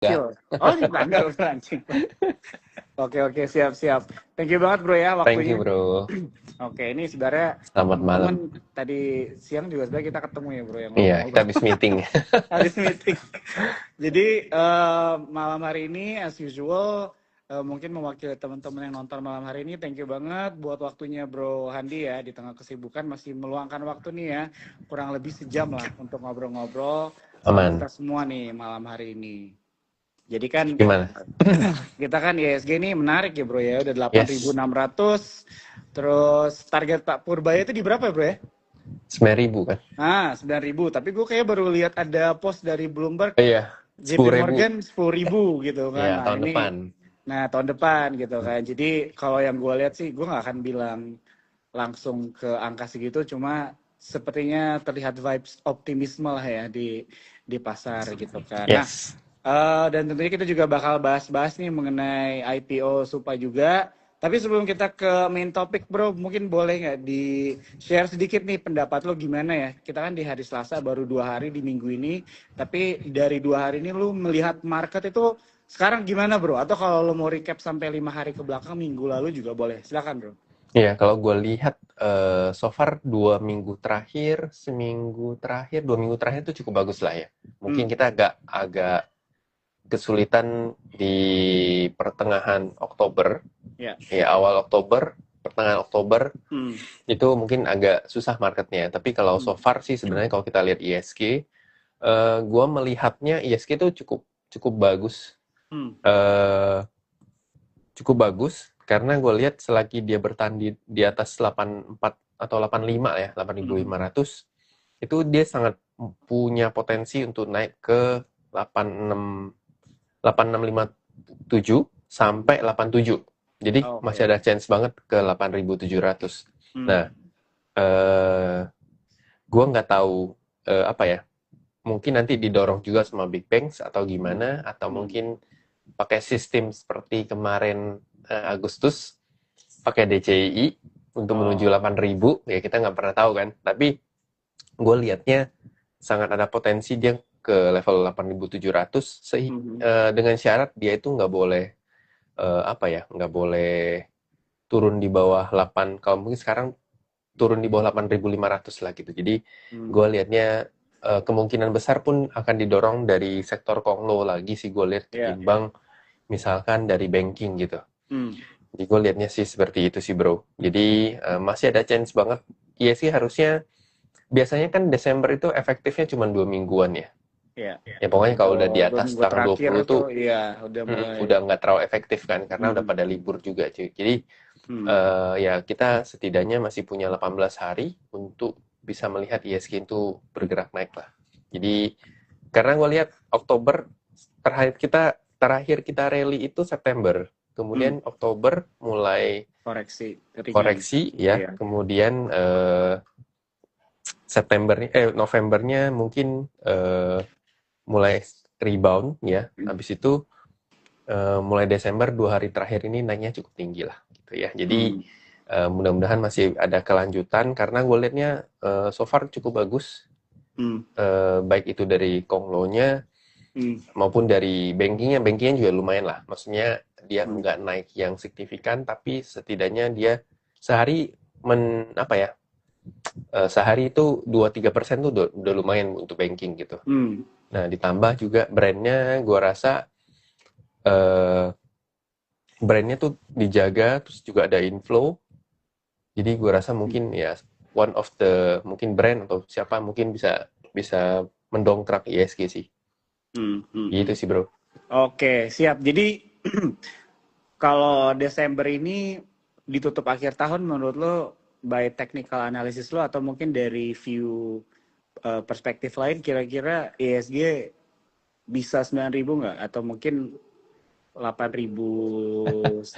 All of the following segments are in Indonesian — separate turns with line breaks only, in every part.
Ya,
Cil. Oh, di tanggal anjing. Oke, siap. Thank you banget bro ya
thank you
waktunya.
bro.
Oke, ini sebenarnya
Selamat malam.
momen-momen tadi siang juga sebenarnya kita ketemu ya bro yang
Iya, kita
ngobrol-ngobrol
habis meeting.
habis meeting. Jadi malam hari ini as usual mungkin mewakili teman-teman yang nonton malam hari ini, thank you banget buat waktunya Bro Handi ya, di tengah kesibukan masih meluangkan waktu nih ya, kurang lebih sejam lah untuk ngobrol-ngobrol sama
Aman.
kita semua nih malam hari ini. Jadi kan
Gimana?
kita kan ISG ini menarik ya bro ya, udah
Yes,
8.600. Terus target Pak Purbaya itu di berapa ya bro ya?
9.000 kan?
9.000. Tapi gue kayak baru lihat ada post dari Bloomberg,
Oh iya,
JP
10.000.
Morgan 10.000 gitu kan.
Iya,
Nah
tahun
ini,
depan.
tahun depan gitu kan. Jadi kalau yang gue lihat sih, gue nggak akan bilang langsung ke angka segitu, cuma sepertinya terlihat vibes optimisme lah ya di pasar gitu kan. Nah,
Yes.
dan tentunya kita juga bakal bahas-bahas nih mengenai IPO Supa juga. Tapi sebelum kita ke main topik bro, mungkin boleh nggak di-share sedikit nih pendapat lo gimana ya? Kita kan di hari Selasa baru 2 hari di minggu ini, tapi dari 2 hari ini lo melihat market itu sekarang gimana bro? Atau kalau lo mau recap sampai 5 hari ke belakang minggu lalu juga boleh. Silakan bro.
Iya, kalau gue lihat so far 2 minggu terakhir itu cukup bagus lah ya. Mungkin
Hmm,
kita agak kesulitan di pertengahan Oktober,
ya.
ya awal Oktober, pertengahan Oktober
Hmm,
itu mungkin agak susah marketnya. Tapi kalau
hmm,
so far sih sebenarnya kalau kita lihat ISG, gue melihatnya ISG itu cukup cukup bagus,
hmm,
eh cukup bagus karena gue lihat selagi dia bertahan di atas 84 atau 85 ya,
hmm.
8.500 itu dia sangat punya potensi untuk naik ke 86 8657 sampai 87. Jadi masih
Oke.
ada chance banget ke 8.700.
Hmm,
Nah, eh gue nggak tahu apa ya. Mungkin nanti didorong juga sama Big Banks atau gimana, atau
hmm.
mungkin pakai sistem seperti kemarin Agustus pakai DCI untuk menuju
Oh.
8.000 ya kita nggak pernah tahu kan. Tapi gue lihatnya sangat ada potensi dia ke level 8.700
Mhm.
dengan syarat dia itu nggak boleh apa ya, nggak boleh turun di bawah 8, kalau mungkin sekarang turun di bawah 8.500 lah gitu. Jadi
Hmm.
gue lihatnya kemungkinan besar pun akan didorong dari sektor konglo lagi sih gue lihat
Ya, ya.
ketimbang misalkan dari banking gitu.
Hmm.
Jadi gue lihatnya sih seperti itu sih bro. Jadi masih ada chance banget. Iya sih harusnya, biasanya kan Desember itu efektifnya cuma 2 mingguan ya.
Ya.
Ya pokoknya kalau udah di
Dua
atas
minggu
tanggal
terakhir
20
tuh,
tuh
iya udah mulai.
udah nggak terlalu efektif kan karena udah
Hmm.
pada libur juga cuy. Jadi
Hmm.
ya kita setidaknya masih punya 18 hari untuk bisa melihat ISG itu bergerak naik lah. Jadi karena gue lihat Oktober terakhir kita rally itu September.
Hmm.
Kemudian Oktober mulai
Koreksi ringan.
koreksi ya.
Iya.
Kemudian Novembernya mungkin mulai rebound ya. Habis itu mulai Desember 2 hari terakhir ini naiknya cukup tinggi lah gitu ya. Jadi
Hmm.
mudah-mudahan masih ada kelanjutan karena gue liatnya so far cukup bagus,
Hmm.
baik itu dari konglonya
Hmm.
maupun dari bankingnya juga lumayan lah. Maksudnya dia
Hmm.
nggak naik yang signifikan tapi setidaknya dia sehari apa ya, sehari itu 2-3% tuh udah lumayan untuk banking gitu.
Hmm.
Nah ditambah juga brandnya gue rasa eh, brandnya tuh dijaga, terus juga ada inflow. Jadi gue rasa mungkin ya one of the mungkin brand atau siapa mungkin bisa bisa mendongkrak ISG sih.
Hmm. Hmm.
Gitu
Hmm.
sih bro.
Oke, siap. Jadi kalau Desember ini ditutup akhir tahun menurut lo by technical analysis lo atau mungkin dari view perspektif lain kira-kira ISG bisa 9.000 nggak? Atau mungkin 8.900?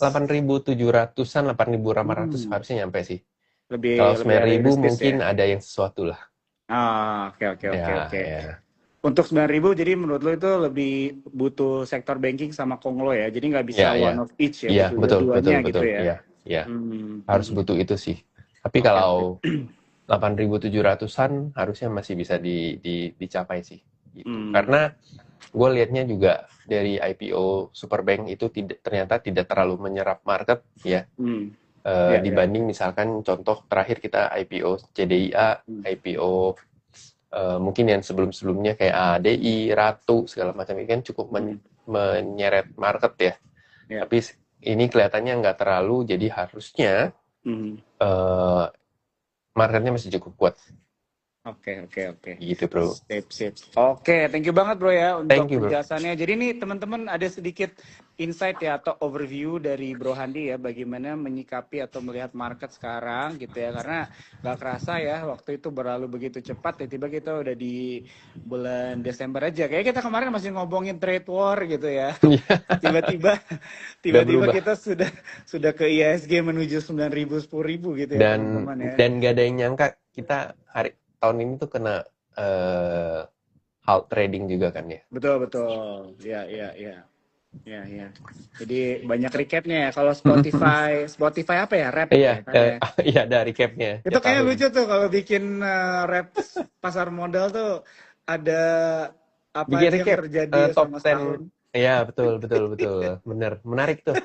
8.700-an, 8.800
Hmm,
harusnya nyampe sih. Kalau
lebih lebih
9.000
realistis ya.
mungkin ada yang sesuatu lah.
Oke oke oke
Ya,
oke.
ya.
Untuk 9.000 jadi menurut lo itu lebih butuh sektor banking sama Konglo ya. Jadi nggak bisa
Ya, ya.
one of each ya,
Iya,
butuh
betul, betul,
dua-duanya gitu
betul.
ya.
Iya, iya.
Hmm, hmm,
Harus
hmm.
butuh itu sih. Tapi
Oke oke.
kalau 8.700-an harusnya masih bisa dicapai sih gitu.
Hmm,
Karena gue liatnya juga dari IPO Superbank itu ternyata tidak terlalu menyerap market ya.
Hmm. Ya, ya.
Dibanding misalkan contoh terakhir kita IPO CDIA, IPO mungkin yang sebelum-sebelumnya kayak ADI, Ratu, segala macam ini kan cukup menyeret market ya.
Ya.
Tapi ini kelihatannya nggak terlalu, jadi harusnya marketnya masih cukup kuat.
Oke.
Gitu bro.
Sip. Oke, thank you banget bro ya
Thank
untuk
you bro.
penjelasannya. Jadi nih teman-teman ada sedikit insight ya atau overview dari Bro Handi ya bagaimana menyikapi atau melihat market sekarang gitu ya. Karena gak kerasa ya waktu itu berlalu begitu cepat, tiba-tiba kita udah di bulan Desember aja. Kayak kita kemarin masih ngomongin trade war gitu ya. Tiba-tiba
Udah
tiba-tiba
berubah.
kita sudah ke ISG menuju 9.000 10.000 gitu ya
Dan
teman-teman ya.
gak ada yang nyangka kita tahun ini tuh kena halt trading juga kan ya.
Betul. Ya. Ya. Jadi banyak recapnya ya. Kalau Spotify apa ya? Rap
Iya,
ya kan ya.
iya ada recapnya
Itu
tiap
kayak
tahun.
lucu tuh kalau bikin rap pasar modal tuh ada apa
Bikin
aja yang
recap
terjadi
top
selama
10.
setahun.
Iya, betul. Bener, menarik tuh.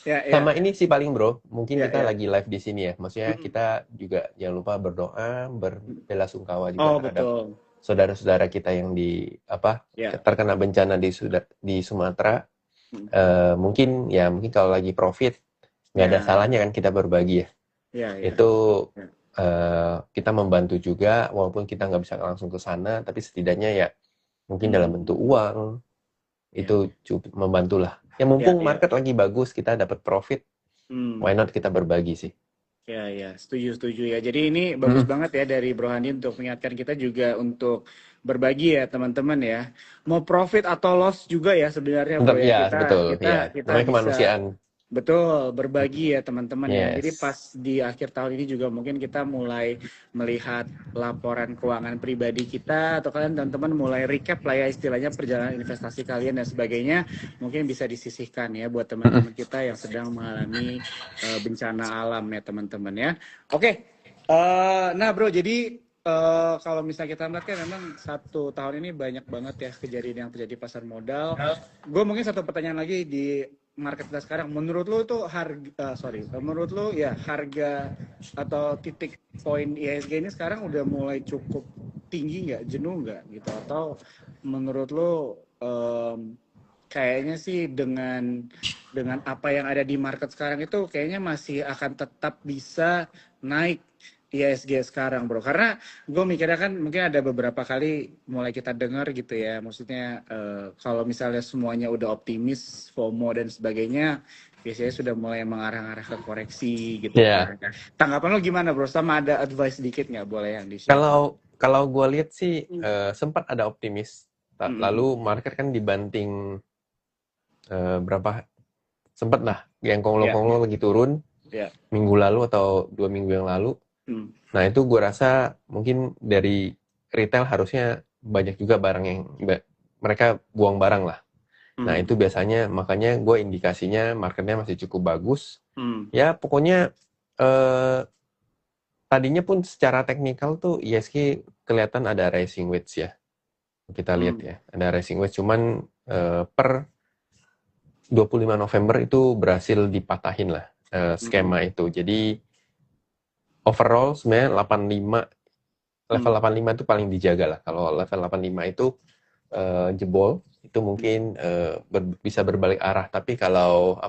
Ya.
Sama ini sih paling bro, mungkin kita
Ya.
lagi live di sini ya. Maksudnya
Mm-mm.
kita juga jangan lupa berdoa, berbelasungkawa juga
Oh
terhadap
betul.
saudara-saudara kita yang
Ya.
terkena bencana di Sumatera. Mungkin kalau lagi profit nggak ada
Ya.
salahnya kan kita berbagi ya.
Ya.
Itu kita membantu juga, walaupun kita nggak bisa langsung ke sana, tapi setidaknya ya mungkin dalam bentuk uang
Ya.
itu cukup membantu lah. Ya mumpung
Ya.
market lagi bagus, kita dapat profit, why not kita berbagi sih.
Ya, setuju ya. Jadi ini bagus banget ya dari Bro Handi untuk mengingatkan kita juga untuk berbagi ya teman-teman ya. Mau profit atau loss juga ya sebenarnya
Tetap
Bro ya.
ya, betul ya.
Kita
Namanya
bisa
kemanusiaan.
betul berbagi ya teman-teman ya. Jadi
Yes.
pas di akhir tahun ini juga mungkin kita mulai melihat laporan keuangan pribadi kita atau kalian teman-teman mulai recap lah ya istilahnya perjalanan investasi kalian dan sebagainya mungkin bisa disisihkan ya buat teman-teman kita yang sedang mengalami bencana alam ya teman-teman ya. Oke. Nah bro jadi kalau misalnya kita melihat kan memang 1 tahun ini banyak banget ya kejadian yang terjadi pasar modal. Gue mungkin satu pertanyaan lagi di market kita sekarang. Menurut lo tuh menurut lo ya harga atau titik poin IHSG ini sekarang udah mulai cukup tinggi nggak, jenuh nggak gitu? Atau menurut lo kayaknya sih dengan apa yang ada di market sekarang itu kayaknya masih akan tetap bisa naik IHSG sekarang bro, karena gue mikirnya kan mungkin ada beberapa kali mulai kita dengar gitu ya, maksudnya kalau misalnya semuanya udah optimis, FOMO dan sebagainya, biasanya sudah mulai mengarah-arah ke koreksi gitu
Ya.
kan. Tanggapan lo gimana bro? Sama ada advice sedikit nggak boleh yang di-share?
Kalau gue lihat sih sempat ada optimis, lalu market kan dibanting berapa sempat lah yang konglo-konglo lagi turun minggu lalu atau 2 minggu yang lalu. Nah itu gue rasa mungkin dari retail harusnya banyak juga barang yang mereka buang barang lah. Nah itu biasanya makanya gue indikasinya marketnya masih cukup bagus. Ya pokoknya tadinya pun secara teknikal tuh ISG kelihatan ada rising wedge ya. Kita lihat ya ada rising wedge, cuman per 25 November itu berhasil dipatahin lah skema itu. Jadi overall sebenarnya 85 level 85 itu paling dijaga lah. Kalau level 85 itu jebol itu mungkin bisa berbalik arah. Tapi kalau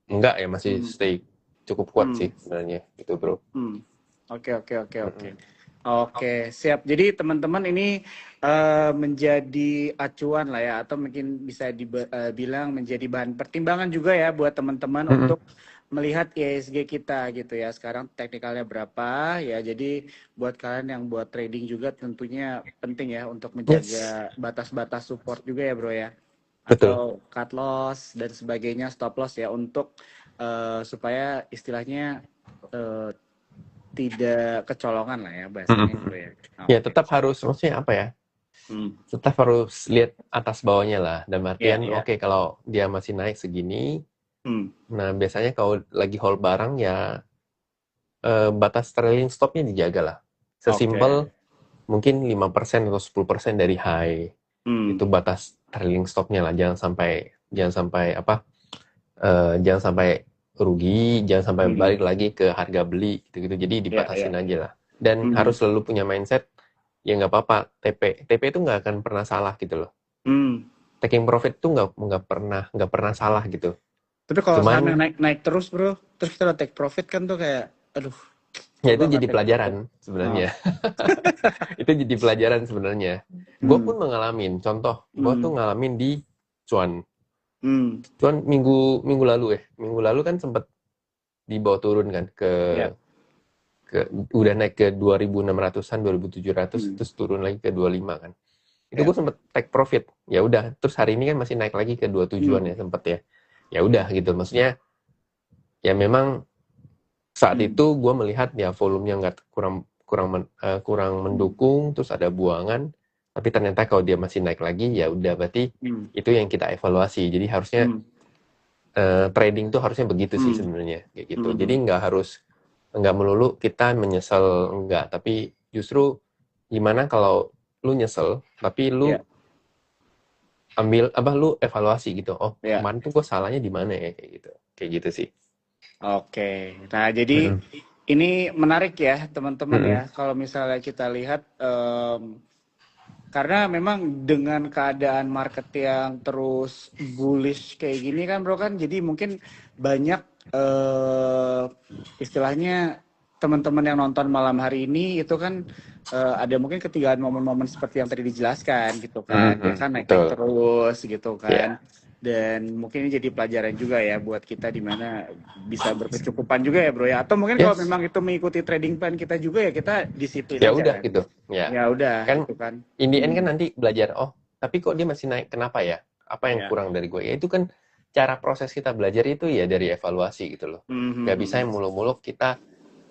enggak ya masih stay cukup kuat sih sebenarnya itu bro.
Oke. Oke, siap. Jadi teman-teman ini menjadi acuan lah ya, atau mungkin bisa dibilang menjadi bahan pertimbangan juga ya buat teman-teman untuk melihat IHSG kita gitu ya. Sekarang teknikalnya berapa ya. Jadi buat kalian yang buat trading juga tentunya penting ya untuk menjaga batas-batas support juga ya bro ya. Atau cut loss dan sebagainya, stop loss ya untuk supaya istilahnya tidak kecolongan lah ya bahasanya bro ya.
Ya tetap harus maksudnya apa ya? Tetap harus lihat atas bawahnya lah. Dan artian oke, kalau dia masih naik segini, nah biasanya kalau lagi hold barang ya batas trailing stopnya dijaga lah. Sesimpel mungkin 5% atau 10% dari high. Itu batas trailing stop-nya lah. Jangan sampai rugi, jangan sampai balik lagi ke harga beli gitu-gitu. Jadi dibatasin aja lah. Dan harus selalu punya mindset, ya nggak apa-apa, TP itu nggak akan pernah salah gitu loh. Taking profit tuh nggak pernah salah gitu.
Tapi kalau sahamnya
Cuman
naik terus bro, terus kita take profit kan tuh kayak, aduh,
ya
gua
itu
nggak
jadi
take profit.
pelajaran sebenarnya. Itu jadi pelajaran sebenarnya. Gue pun ngalamin. Contoh, gue tuh ngalamin di cuan. Cuan minggu lalu ya. Minggu lalu kan sempat dibawa turun kan udah naik ke 2.600-an, 2.700, terus turun lagi ke 25 kan. Itu gue sempet take profit. Ya udah, terus hari ini kan masih naik lagi ke 27-an ya sempet ya. Ya udah gitu. Maksudnya ya memang saat itu gue melihat ya volumenya nggak kurang mendukung, terus ada buangan, tapi ternyata kalau dia masih naik lagi ya udah berarti itu yang kita evaluasi. Jadi harusnya trading tuh harusnya begitu sih sebenarnya kayak gitu. Jadi nggak melulu kita menyesal, enggak, tapi justru gimana kalau lu nyesel tapi lu lu evaluasi gitu. Oh, kemarin tuh gue salahnya di mana ya kayak gitu sih.
Oke, nah jadi ini menarik ya teman-teman ya. Kalau misalnya kita lihat, karena memang dengan keadaan market yang terus bullish kayak gini kan bro kan, jadi mungkin banyak istilahnya teman-teman yang nonton malam hari ini itu kan ada mungkin ketinggalan momen-momen seperti yang tadi dijelaskan gitu kan, dia kan naik-naik
Betul.
terus gitu kan.
Ya.
Dan mungkin ini jadi pelajaran juga ya buat kita di mana bisa berkecukupan juga ya bro ya. Atau mungkin kalau
Yes.
memang itu mengikuti trading plan kita juga ya kita disiplin
Ya
aja
udah
kan.
gitu. Ya.
Ya udah
Kan
gitu kan.
in the end kan nanti belajar, oh, tapi kok dia masih naik? Kenapa ya? Apa yang kurang dari gue? Ya itu kan cara proses kita belajar itu ya dari evaluasi gitu loh. Gak bisa yang muluk-muluk kita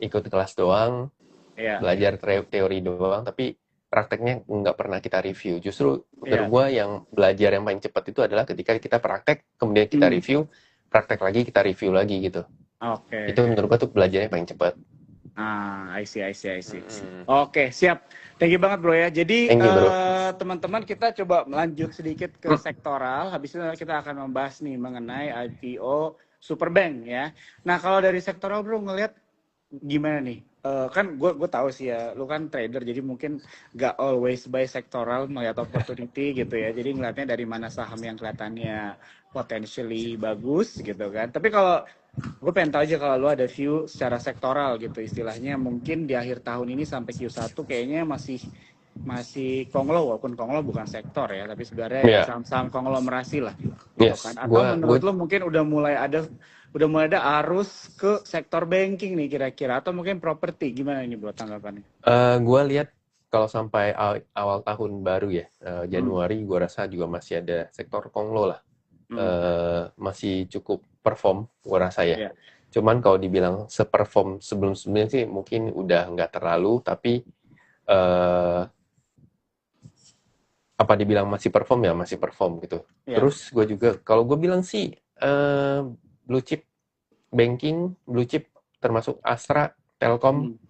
ikut kelas doang, belajar teori doang, tapi prakteknya nggak pernah kita review. Justru menurut gue yang belajar yang paling cepat itu adalah ketika kita praktek, kemudian kita review, praktek lagi, kita review lagi gitu.
Oke.
Itu menurut gue tuh belajarnya paling cepat.
I see. Oke, siap. Thank you banget bro ya. Jadi
Thank you, bro.
teman-teman kita coba lanjut sedikit ke sektoral. Habis itu kita akan membahas nih mengenai IPO Superbank ya. Nah kalau dari sektoral bro ngelihat gimana nih? Kan gue tahu sih ya, lu kan trader jadi mungkin gak always buy sektoral melihat opportunity gitu ya. Jadi ngelihatnya dari mana saham yang kelihatannya potentially bagus gitu kan. Tapi kalau gue pengen tahu aja kalau lu ada view secara sektoral gitu istilahnya, mungkin di akhir tahun ini sampai Q1 kayaknya masih konglo, walaupun konglo bukan sektor ya, tapi sebenarnya ya saham-saham konglomerasi lah gitu kan. Atau menurut lu mungkin udah mulai ada arus ke sektor banking nih kira-kira, atau mungkin properti, gimana ini bro tanggapannya?
Gue lihat kalau sampai awal tahun baru ya, Januari gue rasa juga masih ada sektor konglo lah. Masih cukup perform gue rasa ya. Cuman kalau dibilang seperform sebelum-sebelumnya sih mungkin udah nggak terlalu, tapi apa dibilang masih perform ya masih perform gitu. Terus gue juga kalau gue bilang sih blue chip banking, blue chip termasuk Astra, Telkom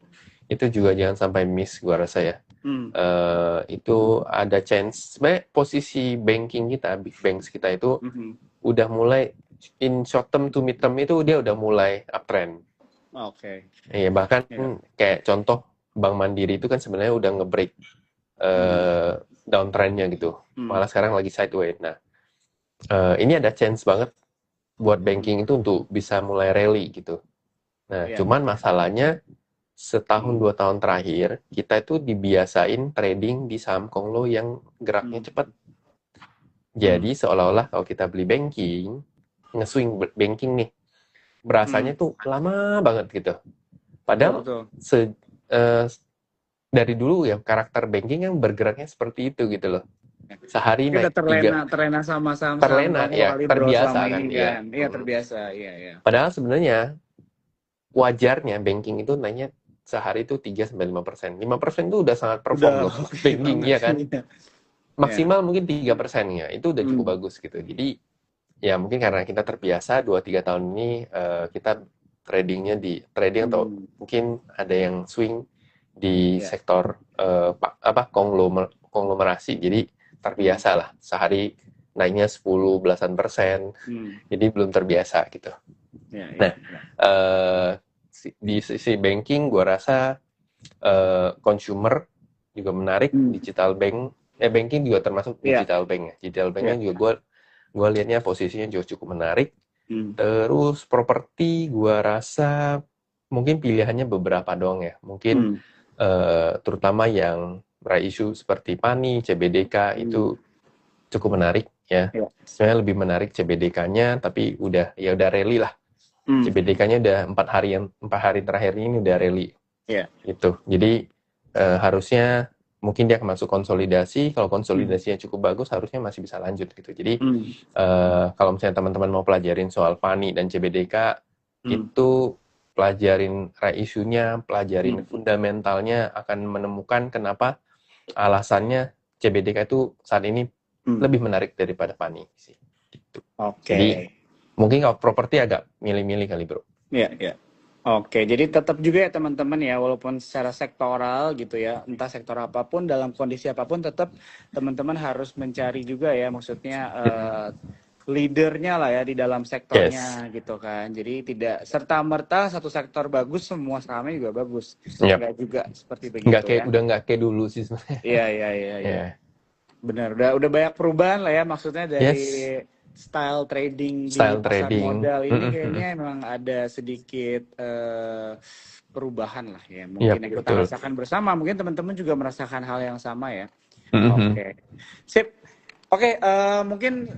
itu juga jangan sampai miss gue rasa ya. Itu ada chance sebenarnya posisi banking kita, big banks kita itu udah mulai in short term to mid term itu dia udah mulai uptrend.
Oke.
Iya, bahkan kayak contoh Bank Mandiri itu kan sebenarnya udah nge-break downtrendnya gitu. Malah sekarang lagi sideways. Nah, ini ada chance banget buat banking itu untuk bisa mulai rally gitu. Nah, cuman masalahnya setahun 2 tahun terakhir kita itu dibiasain trading di saham konglo yang geraknya cepat. Jadi seolah-olah kalau kita beli banking, nge-swing banking nih, berasanya tuh lama banget gitu. Padahal dari dulu ya karakter banking yang bergeraknya seperti itu gitu loh. Sehari naik
terlena sama saham
ya, terbiasa kan,
kan. Iya, terbiasa. Iya.
Padahal sebenarnya wajarnya banking itu naiknya sehari itu 3-5%. 5% itu udah sangat perform loh banking ya kan. Maksimal mungkin 3% ya. Itu udah cukup bagus gitu. Jadi ya mungkin karena kita terbiasa 2-3 tahun ini kita trading atau mungkin ada yang swing di
Ya.
sektor konglomerasi. Jadi
Hmm.
terbiasa lah sehari naiknya 10 belasan persen.
Hmm.
Jadi belum terbiasa gitu.
Ya,
Nah,
ya, ya.
eh, di sisi banking gua rasa consumer juga menarik,
Hmm.
digital bank, banking juga termasuk
Ya,
digital bank ya. Digital banknya
ya.
juga gua lihatnya posisinya juga cukup menarik.
Hmm.
Terus properti gua rasa mungkin pilihannya beberapa doang ya. Mungkin
Hmm.
terutama yang isu seperti PANI, CBDK
Hmm.
itu cukup menarik ya.
Ya.
Sebenarnya lebih menarik CBDK-nya, tapi udah rally lah.
Hmm.
CBDK-nya udah 4 hari terakhir ini udah rally
Ya.
gitu. Jadi harusnya mungkin dia akan masuk konsolidasi. Kalau
Hmm.
konsolidasinya cukup bagus, harusnya masih bisa lanjut gitu. Jadi
Hmm.
kalau misalnya teman-teman mau pelajarin soal PANI dan CBDK,
Hmm.
itu pelajarin reisunya, pelajarin
Hmm.
fundamentalnya, akan menemukan kenapa alasannya CBDK itu saat ini
Hmm.
lebih menarik daripada PANI sih. Gitu.
Oke.
Jadi mungkin kalau properti agak milih-milih kali bro.
Ya, ya. Oke, jadi tetap juga ya teman-teman ya, walaupun secara sektoral gitu ya, entah sektor apapun, dalam kondisi apapun, tetap teman-teman harus mencari juga ya, maksudnya leadernya lah ya di dalam
Yes.
sektornya gitu kan. Jadi tidak serta-merta satu sektor bagus, semua sahamnya juga bagus.
Yap.
Nggak juga seperti begitu ya.
Nggak kayak dulu sih sebenarnya.
Iya, iya, iya, iya.
Ya.
Benar, udah banyak perubahan lah ya, maksudnya dari
Yes.
style trading di
Style
pasar
trading.
modal ini kayaknya memang ada sedikit perubahan lah ya, mungkin
Yap,
yang kita
betul.
rasakan bersama, mungkin teman-teman juga merasakan hal yang sama ya.
Mhm.
Oke, sip. Oke, mungkin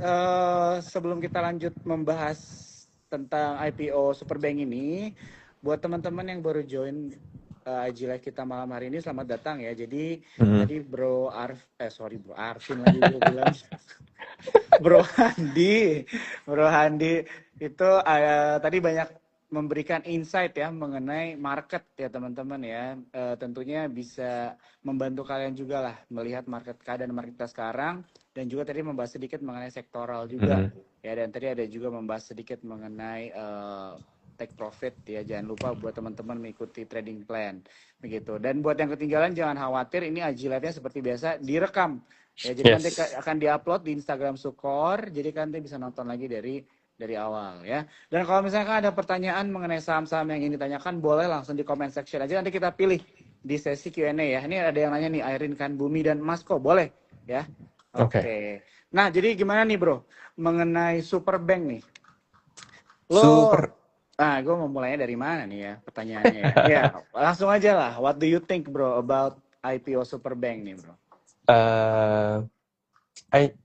sebelum kita lanjut membahas tentang IPO Superbank ini, buat teman-teman yang baru join IG Live kita malam hari ini, selamat datang ya. Jadi
Mhm.
tadi Bro Arvin lagi gue bilang. Bro Handi, Bro Handi itu tadi banyak memberikan insight ya mengenai market ya teman-teman ya. Tentunya bisa membantu kalian juga lah melihat keadaan market kita sekarang, dan juga tadi membahas sedikit mengenai sektoral juga
Mhm.
ya, dan tadi ada juga membahas sedikit mengenai take profit ya. Jangan lupa buat teman-teman mengikuti trading plan begitu. Dan buat yang ketinggalan jangan khawatir, ini IG Live-nya seperti biasa direkam. Ya, jadi nanti
Yes.
akan diupload di Instagram Sukor, jadi kan nanti bisa nonton lagi dari awal ya. Dan kalau misalkan ada pertanyaan mengenai saham-saham yang ingin ditanyakan, boleh langsung di comment section aja, nanti kita pilih di sesi Q&A ya. Ini ada yang nanya nih, Airin kan Bumi dan Masko, boleh ya.
Oke.
Oke. Nah, jadi gimana nih bro, mengenai Superbank nih? Lo,
Super.
gue mau mulainya dari mana nih ya pertanyaannya ya. Ya, langsung aja lah. What do you think bro about IPO Superbank nih bro?
eh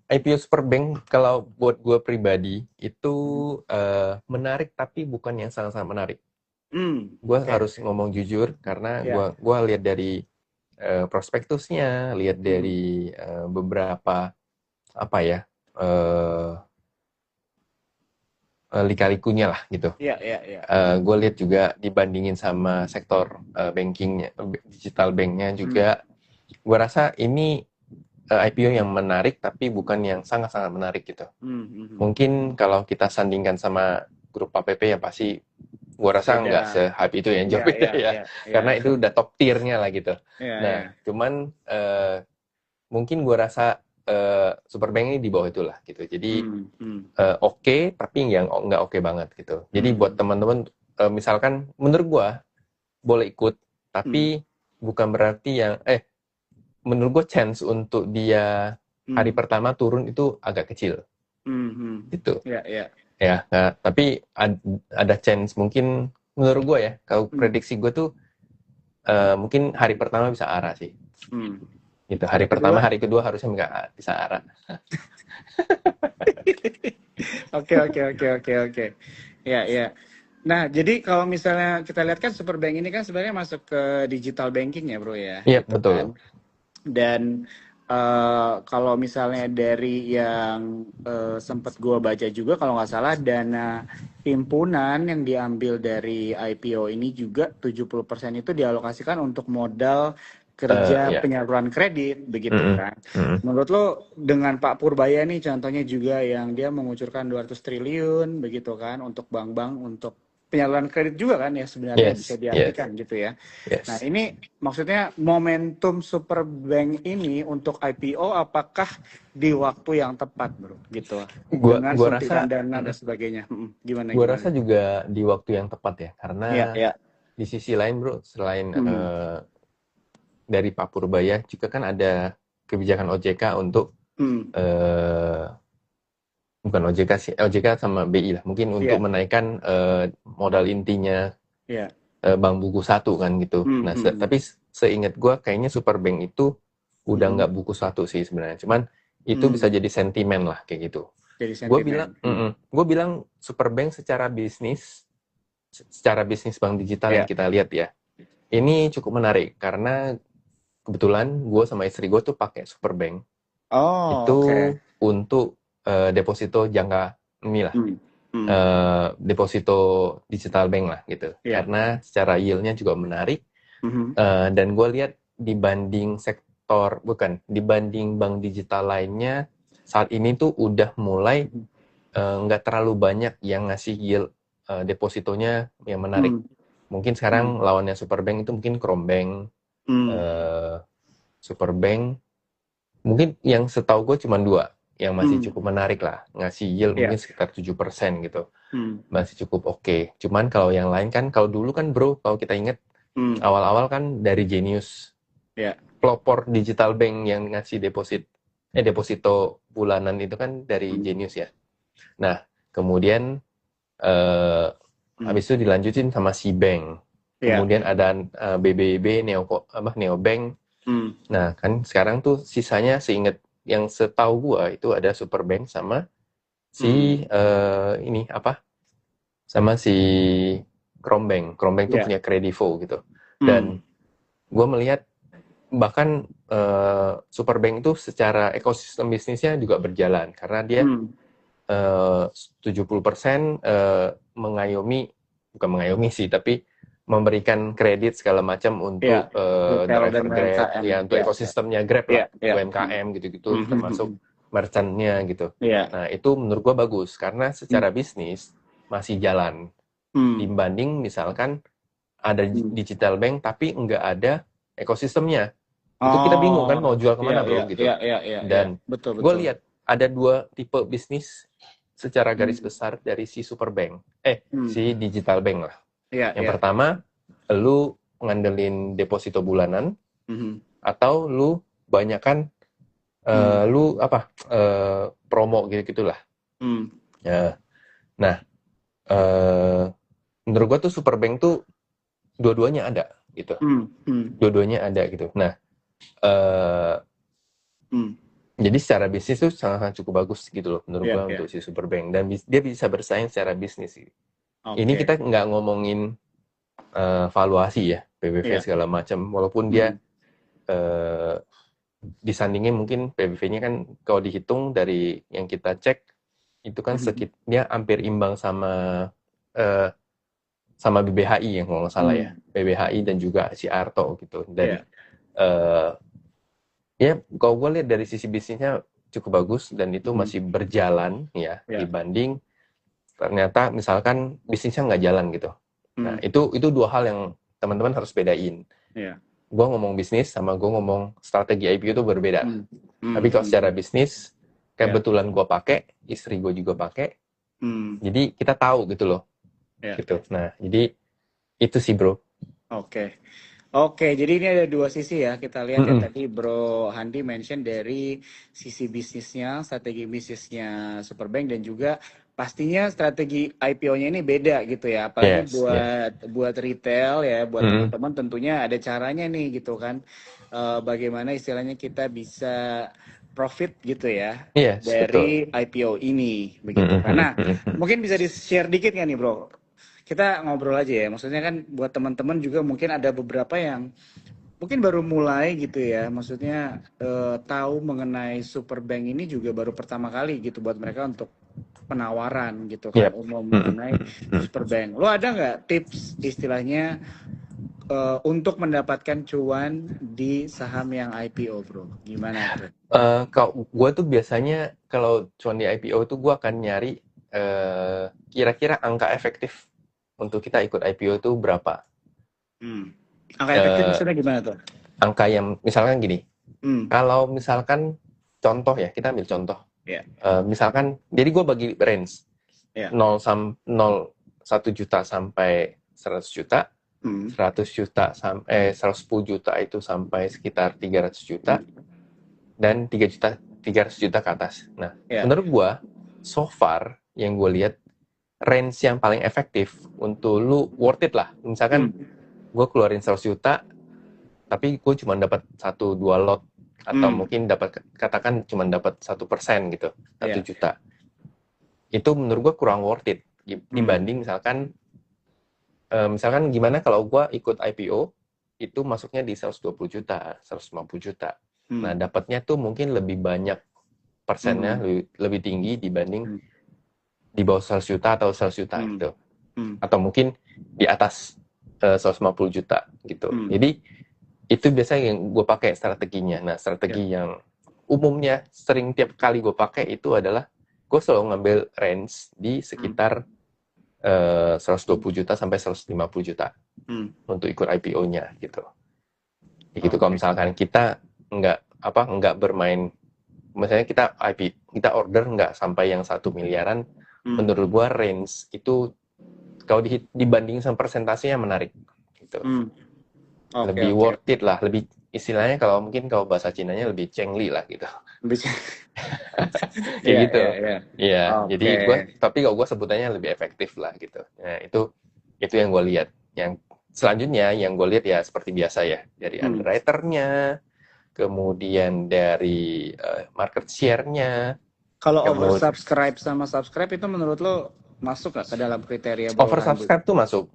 IPO Superbank kalau buat gue pribadi itu menarik, tapi bukan yang sangat-sangat menarik. Gue
Oke.
harus ngomong jujur karena
Ya.
gua lihat dari prospektusnya, lihat
Hmm.
dari beberapa apa ya, eh lika-likunya lah gitu.
Ya, ya, ya.
Gue lihat juga dibandingin sama sektor bankingnya, digital banknya
Hmm.
juga, gue rasa ini IPO yang menarik tapi bukan yang sangat-sangat menarik gitu.
Hmm. Hmm.
Mungkin kalau kita sandingkan sama grup APP ya pasti gue rasa nggak
Beda.
se-hype itu ya, jauh
Ya,
beda
ya,
ya.
ya, ya.
Karena itu udah top tier-nya lah gitu.
Ya,
Nah,
ya.
cuman mungkin gue rasa Superbank ini di bawah itulah gitu. Jadi
Hmm. Hmm.
oke, tapi yang nggak oke banget gitu. Jadi buat
Hmm.
teman-teman misalkan menurut gue boleh ikut,
Hmm.
tapi bukan berarti yang menurut gue chance untuk dia hari
Hmm.
pertama turun itu agak kecil
Hmm. Hmm.
gitu
Ya, ya.
ya. Nah, tapi ada chance mungkin menurut gue ya, kalau
Hmm.
prediksi gue tuh mungkin hari pertama bisa arah sih
Hmm.
gitu. Hari
Hari
pertama,
kedua.
hari kedua harusnya nggak bisa arah.
Oke, oke, oke, oke, oke. Ya, ya. Nah, jadi kalau misalnya kita lihat kan Superbank ini kan sebenarnya masuk ke digital banking ya, bro ya,
Iya
gitu
betul.
kan. Dan kalau misalnya dari yang sempat gue baca juga, kalau nggak salah dana himpunan yang diambil dari IPO ini juga 70% itu dialokasikan untuk modal kerja
Ya.
penyaluran kredit, begitu
Mm-mm.
kan.
Mm-mm.
Menurut lo dengan Pak Purbaya nih contohnya juga yang dia mengucurkan 200 triliun begitu kan untuk bank-bank untuk penyaluran kredit juga kan ya sebenarnya bisa
Yes, yes,
diartikan gitu ya. Nah,
yes.
ini maksudnya momentum Superbank ini untuk IPO apakah di waktu yang tepat, Bro? Gitu. Dengan
Gua rasa,
suntikan dana dan sebagainya. Gimana
gua
gimana?
rasa juga di waktu yang tepat ya,
Iya,
karena
iya.
di sisi lain bro, selain
Hmm.
dari Pak Purbaya juga kan ada kebijakan OJK untuk
Hmm.
eh, bukan OJK sih, OJK sama BI lah, mungkin untuk
Iya,
menaikkan modal intinya
iya.
bank buku satu kan gitu.
Hmm.
Nah,
Hmm.
tapi seingat gue kayaknya Superbank itu udah
Hmm.
nggak buku satu sih sebenarnya. Cuman itu bisa
Hmm.
jadi sentimen lah kayak gitu.
Jadi
Gue
sentimen.
bilang, gue bilang Superbank secara bisnis bank digital yang
Iya.
kita lihat ya, ini cukup menarik karena kebetulan gue sama istri gue tuh pakai Superbank
Oh,
itu
oke.
untuk deposito jangka ini lah,
Hmm. Hmm.
deposito digital bank lah gitu.
Iya.
Karena secara yield-nya juga menarik.
Mhm.
Dan gue lihat dibanding bank digital lainnya saat ini tuh udah mulai
Mhm.
nggak terlalu banyak yang ngasih yield depositonya yang menarik.
Hmm.
Mungkin
Hmm.
sekarang lawannya Superbank itu mungkin Krombank,
Hmm.
eh, Superbank. Mungkin yang setahu gue cuma dua yang masih
Hmm.
cukup menarik lah, ngasih yield
Iya.
mungkin sekitar 7% gitu.
Hmm.
Masih cukup oke. Cuman kalau yang lain kan, kalau dulu kan bro, kalau kita ingat
Hmm.
awal-awal kan dari Genius,
Iya.
pelopor digital bank yang ngasih deposito bulanan itu kan dari
Hmm.
Genius ya. Nah, kemudian eh,
Hmm.
habis itu dilanjutin sama Cbank.
Iya.
Kemudian ada BBB, Neobank.
Hmm.
Nah, kan sekarang tuh sisanya seingat yang setahu gua itu ada Superbank sama
Hmm.
si ini apa? Sama si Krombank. Krombank tuh
Iya.
punya Kredivo gitu.
Hmm.
Dan gua melihat bahkan Superbank itu secara ekosistem bisnisnya juga berjalan karena dia
Hmm.
70% mengayomi, bukan mengayomi sih, tapi memberikan kredit segala macam
Iya.
untuk
Retail dan
driver Grab,
UMKM.
ya untuk
Iya.
ekosistemnya Grab
Iya.
lah,
Iya. Hmm.
UMKM gitu-gitu,
Hmm. Hmm.
termasuk
Hmm.
merchantnya gitu.
Iya.
Nah itu menurut gua bagus karena
Hmm.
secara bisnis masih jalan
Hmm.
dibanding misalkan ada
Hmm.
digital bank tapi nggak ada ekosistemnya. Itu kita bingung kan
Oh,
mau jual
iya,
kemana
iya,
bro
iya,
gitu.
iya, iya, iya.
Dan
Betul,
gue
betul.
lihat ada dua tipe bisnis secara garis
Hmm.
besar dari si Superbank,
Hmm.
si digital bank lah.
Iya,
Yang
iya.
pertama, lu ngandelin deposito bulanan
Mhm.
atau lu banyakan
Hmm.
lu apa promo gitu gitulah.
Hmm.
Ya. Nah, eh, menurut gua tuh Superbank tuh dua-duanya ada gitu.
Hmm. Hmm.
Dua-duanya ada gitu. Nah, eh,
Hmm.
jadi secara bisnis tuh sangat cukup bagus gitu loh menurut
Iya,
gua
iya.
untuk si Superbank dan dia bisa bersaing secara bisnis sih. Ini
Oke.
kita nggak ngomongin valuasi ya, PBV
Iya.
segala macam. Walaupun dia
Hmm.
eh, disandingin mungkin PBV-nya kan kalau dihitung dari yang kita cek itu kan
Mhm.
dia hampir imbang eh, sama BBHI yang kalau nggak salah ya,
Hmm.
BBHI dan juga si Arto gitu. Dan
Iya.
eh, ya kalau gue lihat dari sisi bisnisnya cukup bagus dan itu
Hmm.
masih berjalan ya
Iya.
dibanding ternyata misalkan bisnisnya nggak jalan gitu. Nah
Hmm.
itu dua hal yang teman-teman harus bedain.
Iya.
Gue ngomong bisnis sama gue ngomong strategi IPO itu berbeda.
Hmm. Hmm.
Tapi kalau
Hmm.
secara bisnis,
Iya.
kebetulan gue pakai, istri gue juga pakai,
Hmm.
jadi kita tahu gitu loh,
Iya.
gitu. Nah, jadi itu sih bro.
Oke. Oke, jadi ini ada dua sisi ya. Kita lihat ya
Mm-mm.
tadi Bro Handi mention dari sisi bisnisnya, strategi bisnisnya Superbank dan juga pastinya strategi IPO-nya ini beda gitu ya. Apalagi
Yes, yes.
buat retail ya, buat
Mm-mm.
teman-teman tentunya ada caranya nih gitu kan. Bagaimana istilahnya kita bisa profit gitu ya
Yes, betul.
dari IPO ini begitu.
Mm-mm.
Karena mungkin bisa di-share dikit nggak nih Bro? Kita ngobrol aja ya. Maksudnya kan buat teman-teman juga mungkin ada beberapa yang mungkin baru mulai gitu ya. Maksudnya tahu mengenai Superbank ini juga baru pertama kali gitu buat mereka untuk penawaran gitu kan
Yep.
umum
Mm-mm.
mengenai Superbank. Lo ada nggak tips istilahnya untuk mendapatkan cuan di saham yang IPO, bro? Gimana tuh?
Kalau gue tuh biasanya kalau cuan di IPO tuh gue akan nyari kira-kira angka efektif untuk kita ikut IPO itu berapa.
Angka efektif
Eh,
maksudnya gimana tuh?
Angka yang misalkan gini,
Hmm.
kalau misalkan contoh ya, kita ambil contoh.
Ya,
Misalkan, jadi gue bagi range
ya.
1 juta sampai 100 juta,
Hmm.
100 juta sampai 110 juta itu sampai sekitar 300 juta, dan 300 juta ke atas. Nah,
Ya.
menurut gue, so far yang gue lihat range yang paling efektif untuk lu worth it lah. Misalkan gue keluarin 100 juta, tapi gue cuma dapat 1-2 lot, atau mungkin dapat, katakan cuma dapat 1% gitu, 1
Ya.
juta. Itu menurut gue kurang worth it dibanding misalkan gimana kalau gue ikut IPO itu masuknya di 120 juta, 150 juta. Nah, dapatnya tuh mungkin lebih banyak persennya, lebih tinggi dibanding di bawah 100 juta atau 100 juta gitu. Atau mungkin di atas 150 juta gitu. Jadi itu biasanya yang gue pakai strateginya. Nah, strategi yang umumnya sering tiap kali gue pakai itu adalah gue selalu ngambil range di sekitar 120 juta sampai 150 juta untuk ikut IPO-nya gitu. Gitu. Kalau misalkan kita nggak bermain, misalnya kita order nggak sampai yang 1 miliaran, menurut gua range itu kalau dibanding sama persentasenya menarik gitu. Lebih worth it lah, lebih istilahnya kalau mungkin kalau bahasa Cinanya lebih cengli lah gitu. Kayak gitu. Iya, jadi tapi kalau gue sebutannya lebih efektif lah gitu. Nah, itu yang gue lihat. Yang selanjutnya yang gue lihat ya seperti biasa ya, dari underwriter-nya, kemudian dari market share-nya.
Kalau oversubscribe sama subscribe itu menurut lo masuk nggak ke dalam kriteria Bro Randi?
Oversubscribe tuh masuk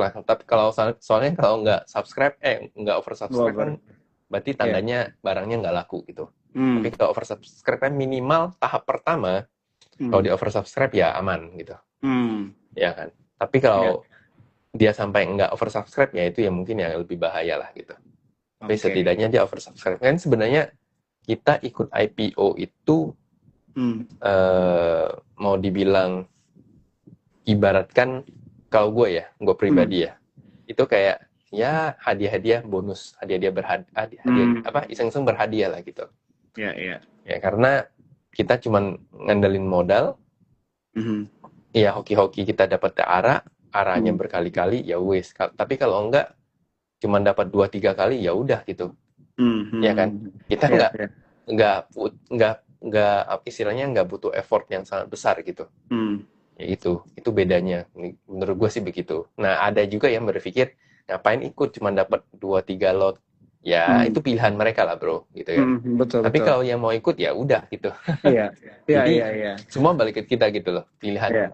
lah. Tapi kalau soalnya kalau nggak oversubscribe kan berarti tandanya barangnya nggak laku gitu. Tapi kalau oversubscribe kan minimal tahap pertama, kalau di oversubscribe ya aman gitu. Ya kan. Tapi kalau dia sampai nggak oversubscribe ya itu ya mungkin yang lebih bahaya lah gitu. Tapi setidaknya dia oversubscribe. Kan sebenarnya kita ikut IPO itu mau dibilang, ibaratkan kalau gue pribadi ya, itu kayak ya hadiah-hadiah bonus, hadiah iseng-iseng berhadiah lah gitu. Ya karena kita cuman ngandelin modal, ya hoki-hoki kita dapat arahnya berkali-kali ya wes. Tapi kalau enggak cuman dapat 2-3 kali ya udah gitu. Ya kan? Kita nggak istilahnya nggak butuh effort yang sangat besar gitu. Ya itu bedanya. Menurut gue sih begitu. Nah, ada juga yang berpikir ngapain ikut cuma dapat 2-3 lot. Ya, itu pilihan mereka lah, Bro, gitu ya. Tapi kalau yang mau ikut ya udah gitu. Jadi semua balik ke kita gitu loh, pilihan.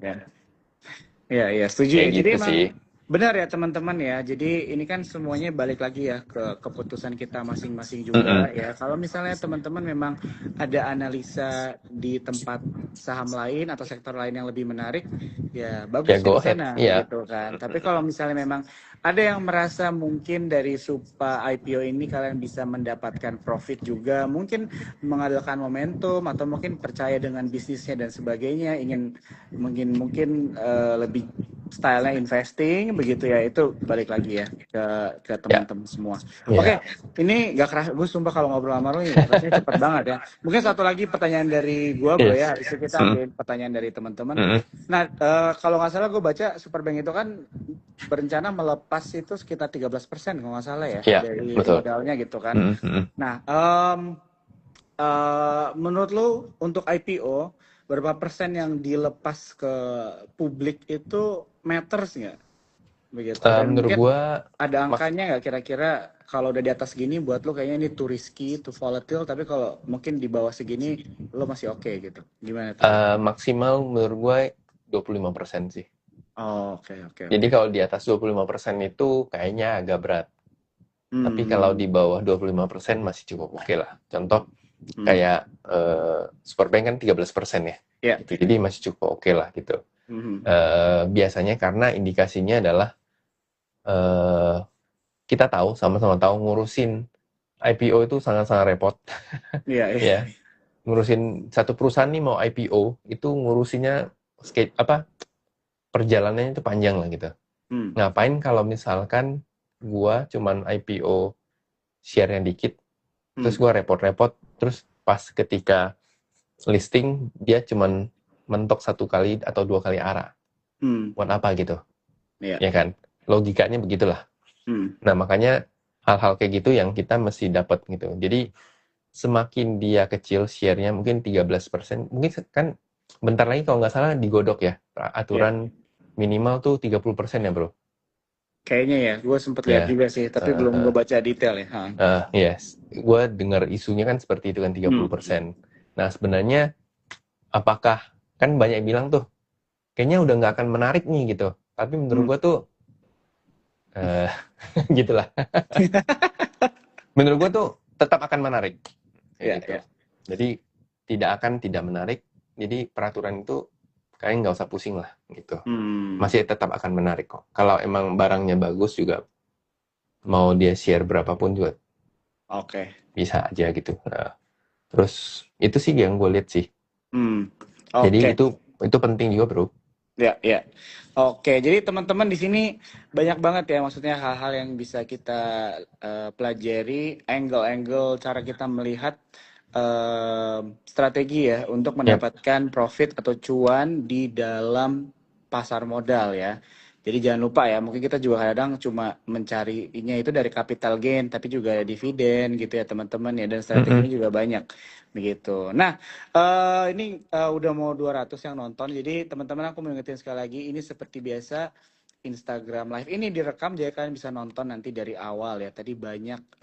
Iya, setuju ya.
Kayak
Jadi
gitu
emang
sih.
benar ya teman-teman ya. Jadi ini kan semuanya balik lagi ya ke keputusan kita masing-masing juga ya. Kalau misalnya teman-teman memang ada analisa di tempat saham lain atau sektor lain yang lebih menarik, ya bagus
Ya go
di
ahead.
sana
Iya.
gitu kan. Tapi kalau misalnya memang ada yang merasa mungkin dari Supa IPO ini kalian bisa mendapatkan profit juga, mungkin mengandalkan momentum atau mungkin percaya dengan bisnisnya dan sebagainya, ingin mungkin lebih stylenya investing begitu ya, itu balik lagi ya ke teman-teman semua. Oke, ini gak kerasa, gue sumpah kalau ngobrol sama lo ini rasanya cepet banget ya. Mungkin satu lagi pertanyaan dari gue Bro ya, habis itu kita ambil pertanyaan dari teman-teman. Nah, kalau nggak salah gue baca Superbank itu kan berencana melepas itu sekitar 13% kalau nggak salah ya, dari modalnya gitu kan. Nah, menurut lo untuk IPO berapa persen yang dilepas ke publik itu matters nggak begitu? Dan
Menurut
mungkin
gua
ada angkanya nggak kira-kira kalau udah di atas gini buat lo kayaknya ini too risky, too volatile, tapi kalau mungkin di bawah segini lo masih oke gitu. Gimana tuh?
Maksimal menurut gua 25% sih.
Oke.
Jadi kalau di atas 25% itu kayaknya agak berat. Tapi kalau di bawah 25% masih cukup oke lah. Contoh kayak Superbank kan 13% ya. Gitu. Jadi masih cukup oke lah gitu. Biasanya karena indikasinya adalah kita sama-sama tahu ngurusin IPO itu sangat-sangat repot. Ya. Ngurusin satu perusahaan nih mau IPO itu ngurusinnya perjalanannya itu panjang lah gitu. Ngapain kalau misalkan gua cuman IPO share-nya dikit, terus gua repot-repot, terus pas ketika listing dia cuman mentok 1 kali atau 2 kali arah. Buat apa gitu?
Iya.
Ya kan? Logikanya begitulah. Nah, makanya hal-hal kayak gitu yang kita mesti dapat gitu. Jadi semakin dia kecil share-nya mungkin 13%, mungkin kan bentar lagi kalau nggak salah digodok ya. Aturan minimal tuh 30% ya, Bro.
Kayaknya ya, gue sempet lihat
Ya.
juga sih, tapi belum gue baca detail ya.
Yes. Gue dengar isunya kan seperti itu kan 30%. Nah, sebenarnya apakah, kan banyak yang bilang tuh kayaknya udah nggak akan menarik nih gitu. Tapi menurut gue tuh gitulah. Menurut gue tuh tetap akan menarik kayak
Ya,
gitu.
ya.
Jadi tidak menarik. Jadi peraturan itu kayaknya nggak usah pusing lah gitu. Masih tetap akan menarik kok. Kalau emang barangnya bagus juga, mau dia share berapapun juga bisa aja gitu. Nah, terus itu sih yang gue lihat sih. Jadi
Oke.
itu penting juga, Bro.
Ya, ya. Oke, jadi teman-teman di sini banyak banget ya, maksudnya hal-hal yang bisa kita pelajari, angle-angle cara kita melihat strategi ya untuk
Yap.
mendapatkan profit atau cuan di dalam pasar modal ya. Jadi jangan lupa ya, mungkin kita juga kadang cuma mencarinya itu dari capital gain, tapi juga ada dividen gitu ya teman-teman ya, dan strateginya juga banyak begitu. Nah, ini udah mau 200 yang nonton, jadi teman-teman aku mau ingetin sekali lagi, ini seperti biasa Instagram Live ini direkam, jadi kalian bisa nonton nanti dari awal ya. Tadi banyak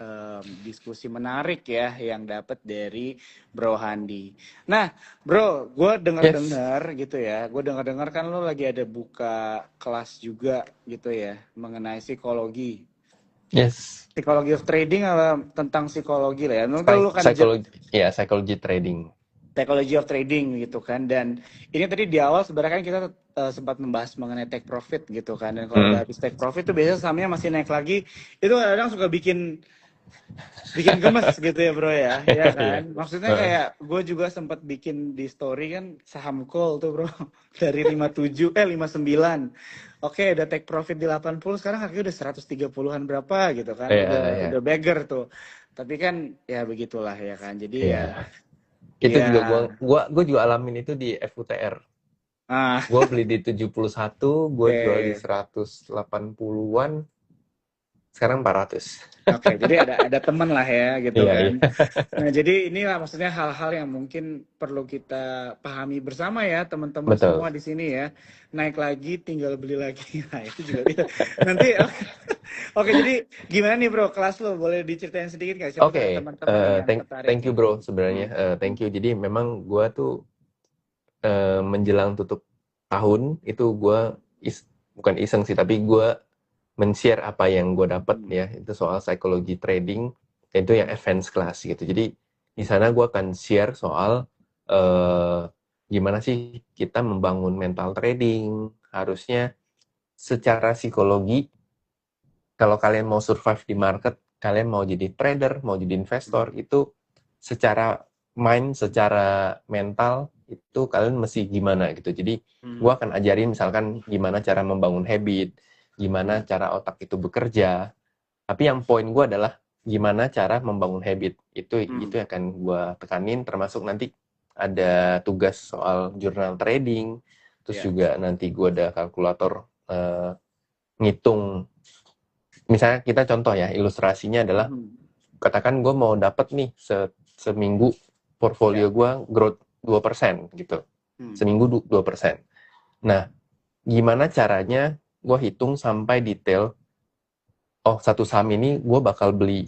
diskusi menarik ya yang dapat dari Bro Handi. Nah, Bro, gue
Yes.
dengar-dengar gitu ya, gue dengar-dengar kan lo lagi ada buka kelas juga gitu ya mengenai psikologi.
Yes.
Psikologi of trading atau tentang psikologi lah ya. Mungkin lo kan
Psychology trading.
Psychology of trading gitu kan, dan ini tadi di awal sebenarnya kan kita sempat membahas mengenai take profit gitu kan, dan kalau udah habis take profit tuh biasanya sahamnya masih naik lagi, itu kadang suka bikin gemes gitu ya bro ya, ya
Iya.
kan, maksudnya kayak gue juga sempat bikin di story kan saham call tuh bro dari 59, oke udah take profit di 80, sekarang harganya udah 130-an berapa gitu kan,
Iya.
udah beggar tuh, tapi kan ya begitulah ya kan, jadi ya
Iya. Itu
ya
juga gua juga alamin itu di FUTR.
ah
Gua beli di 71, gua jual di
oke.
180-an, sekarang 400.
Oke, jadi ada teman lah ya gitu
Iya, iya.
kan. Nah, jadi inilah maksudnya hal-hal yang mungkin perlu kita pahami bersama ya, teman-teman semua
Betul.
di sini ya. Naik lagi, tinggal beli lagi. Nah, itu juga bisa. Nanti, oke, jadi gimana nih bro, kelas lo? Boleh diceritain sedikit nggak? Siapa tuh ada
Oke,
teman-teman nih yang tertarik
thank you
nih.
bro sebenarnya. Thank you. Jadi memang gua tuh menjelang tutup tahun itu gua bukan iseng sih, tapi gua men-share apa yang gue dapat ya, itu soal psikologi trading, itu yang advance class gitu. Jadi di sana gue akan share soal gimana sih kita membangun mental trading, harusnya secara psikologi, kalau kalian mau survive di market, kalian mau jadi trader, mau jadi investor, itu secara mind, secara mental, itu kalian mesti gimana gitu. Jadi gue akan ajarin misalkan gimana cara membangun habit, gimana cara otak itu bekerja. Tapi yang poin gue adalah gimana cara membangun habit. Itu yang akan gue tekanin, termasuk nanti ada tugas soal jurnal trading, terus juga nanti gue ada kalkulator ngitung. Misalnya kita contoh ya, ilustrasinya adalah katakan gue mau dapat nih seminggu portfolio gue growth 2% gitu. Seminggu 2%. Nah, gimana caranya gue hitung sampai detail, oh satu saham ini gue bakal beli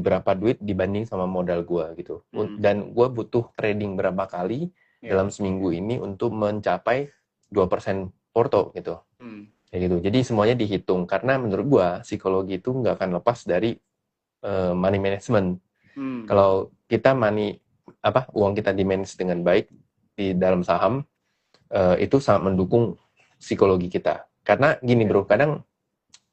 berapa duit dibanding sama modal gue gitu. Dan gue butuh trading berapa kali dalam seminggu ini untuk mencapai 2% porto gitu. Kayak gitu. Jadi semuanya dihitung, karena menurut gue psikologi itu nggak akan lepas dari money management. Kalau kita uang kita di manage dengan baik di dalam saham, itu sangat mendukung psikologi kita. Karena gini bro, kadang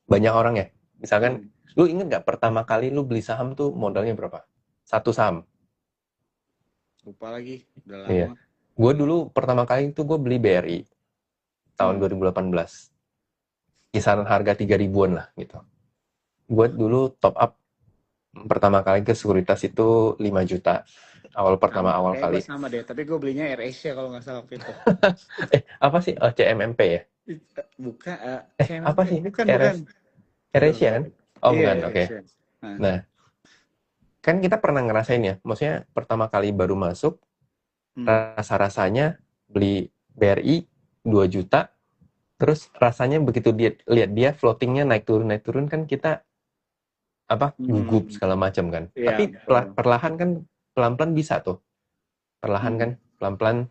banyak orang ya, misalkan lu inget nggak pertama kali lu beli saham tuh modalnya berapa? Satu saham.
Lupa lagi, udah
Iya.
lama.
Gue dulu pertama kali itu gue beli BRI. tahun 2018. Kisaran harga 3 ribuan lah gitu. Gue dulu top up pertama kali ke sekuritas itu 5 juta. Awal
Sama, kayak gue
kali.
sama deh. Tapi gue belinya AirAsia kalau nggak salah waktu itu.
Apa sih? Oh, CMMP ya?
Bukan,
Apa
CMMP.
sih?
Bukan. Gue
AirAsia
lupa.
kan? Oh,
Iya,
bukan. Oke.
AirAsia. Nah.
Nah, kan kita pernah ngerasain ya. Maksudnya pertama kali baru masuk, rasa-rasanya beli BRI 2 juta, terus rasanya begitu dia lihat dia floatingnya naik turun kan kita gugup segala macam kan.
Iya,
Tapi
betul.
perlahan kan pelan-pelan bisa tuh. Perlahan kan pelan-pelan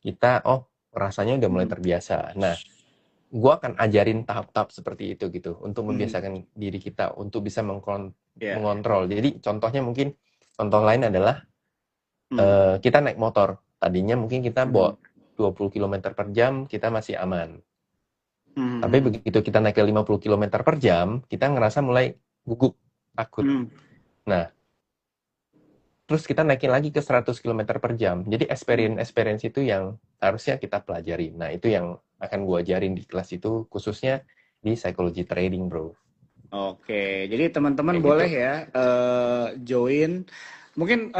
kita rasanya udah mulai terbiasa. Nah, gua akan ajarin tahap-tahap seperti itu gitu untuk membiasakan diri kita untuk bisa mengontrol. Jadi contohnya mungkin contoh lain adalah kita naik motor. Tadinya mungkin kita bawa 20 km per jam kita masih aman. Tapi begitu kita naik ke 50 km per jam, kita ngerasa mulai gugup, takut. Nah, terus kita naikin lagi ke 100 km per jam. Jadi experience itu yang harusnya kita pelajari. Nah, itu yang akan gue ajarin di kelas itu, khususnya di psychology trading, bro.
Oke, jadi teman-teman
Kayak
boleh
gitu.
ya join. Mungkin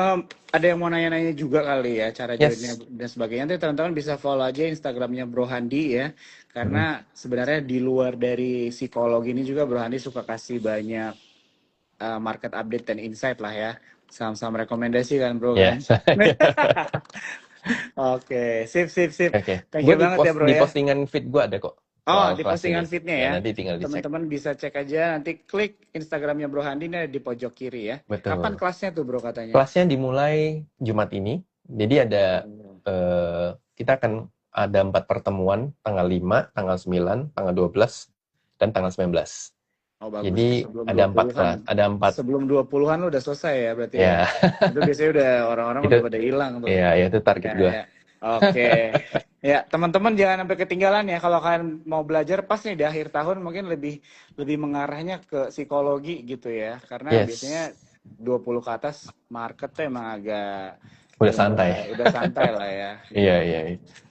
ada yang mau nanya-nanya juga kali ya cara joinnya
Yes.
dan sebagainya. Nanti teman-teman bisa follow aja Instagramnya Bro Handi ya. Karena sebenarnya di luar dari psikologi ini juga Bro Handi suka kasih banyak market update dan insight lah ya. Sama-sama rekomendasi kan Bro kan.
Yes.
Oke, sip.
Oke.
Thank
Gue
you banget ya Bro
di
ya.
postingan feed gue ada kok
Oh,
soal
di
kelas ini.
postingan feed-nya
Ya,
ya.
nanti tinggal dicek.
Teman-teman bisa cek aja, nanti klik Instagramnya Bro Handi, ini ada di pojok kiri ya. Kapan
Betul.
kelasnya tuh Bro katanya?
Kelasnya dimulai Jumat ini. Jadi ada kita akan ada 4 pertemuan, tanggal 5, tanggal 9, tanggal 12, dan tanggal 19.
Oh bagus nih,
Jadi
sebelum
ada 4
20-an.
kelas, ada 4.
Sebelum 20-an lu udah selesai ya berarti ya.
Ya.
Itu biasanya udah orang-orang
Itu
udah pada hilang tuh.
ya itu target gue.
Ya. Oke. Ya, teman-teman jangan sampai ketinggalan ya kalau kalian mau belajar pas nih di akhir tahun mungkin lebih mengarahnya ke psikologi gitu ya. Karena biasanya 20 ke atas market tuh emang agak
Udah santai.
udah santai lah ya.
Iya.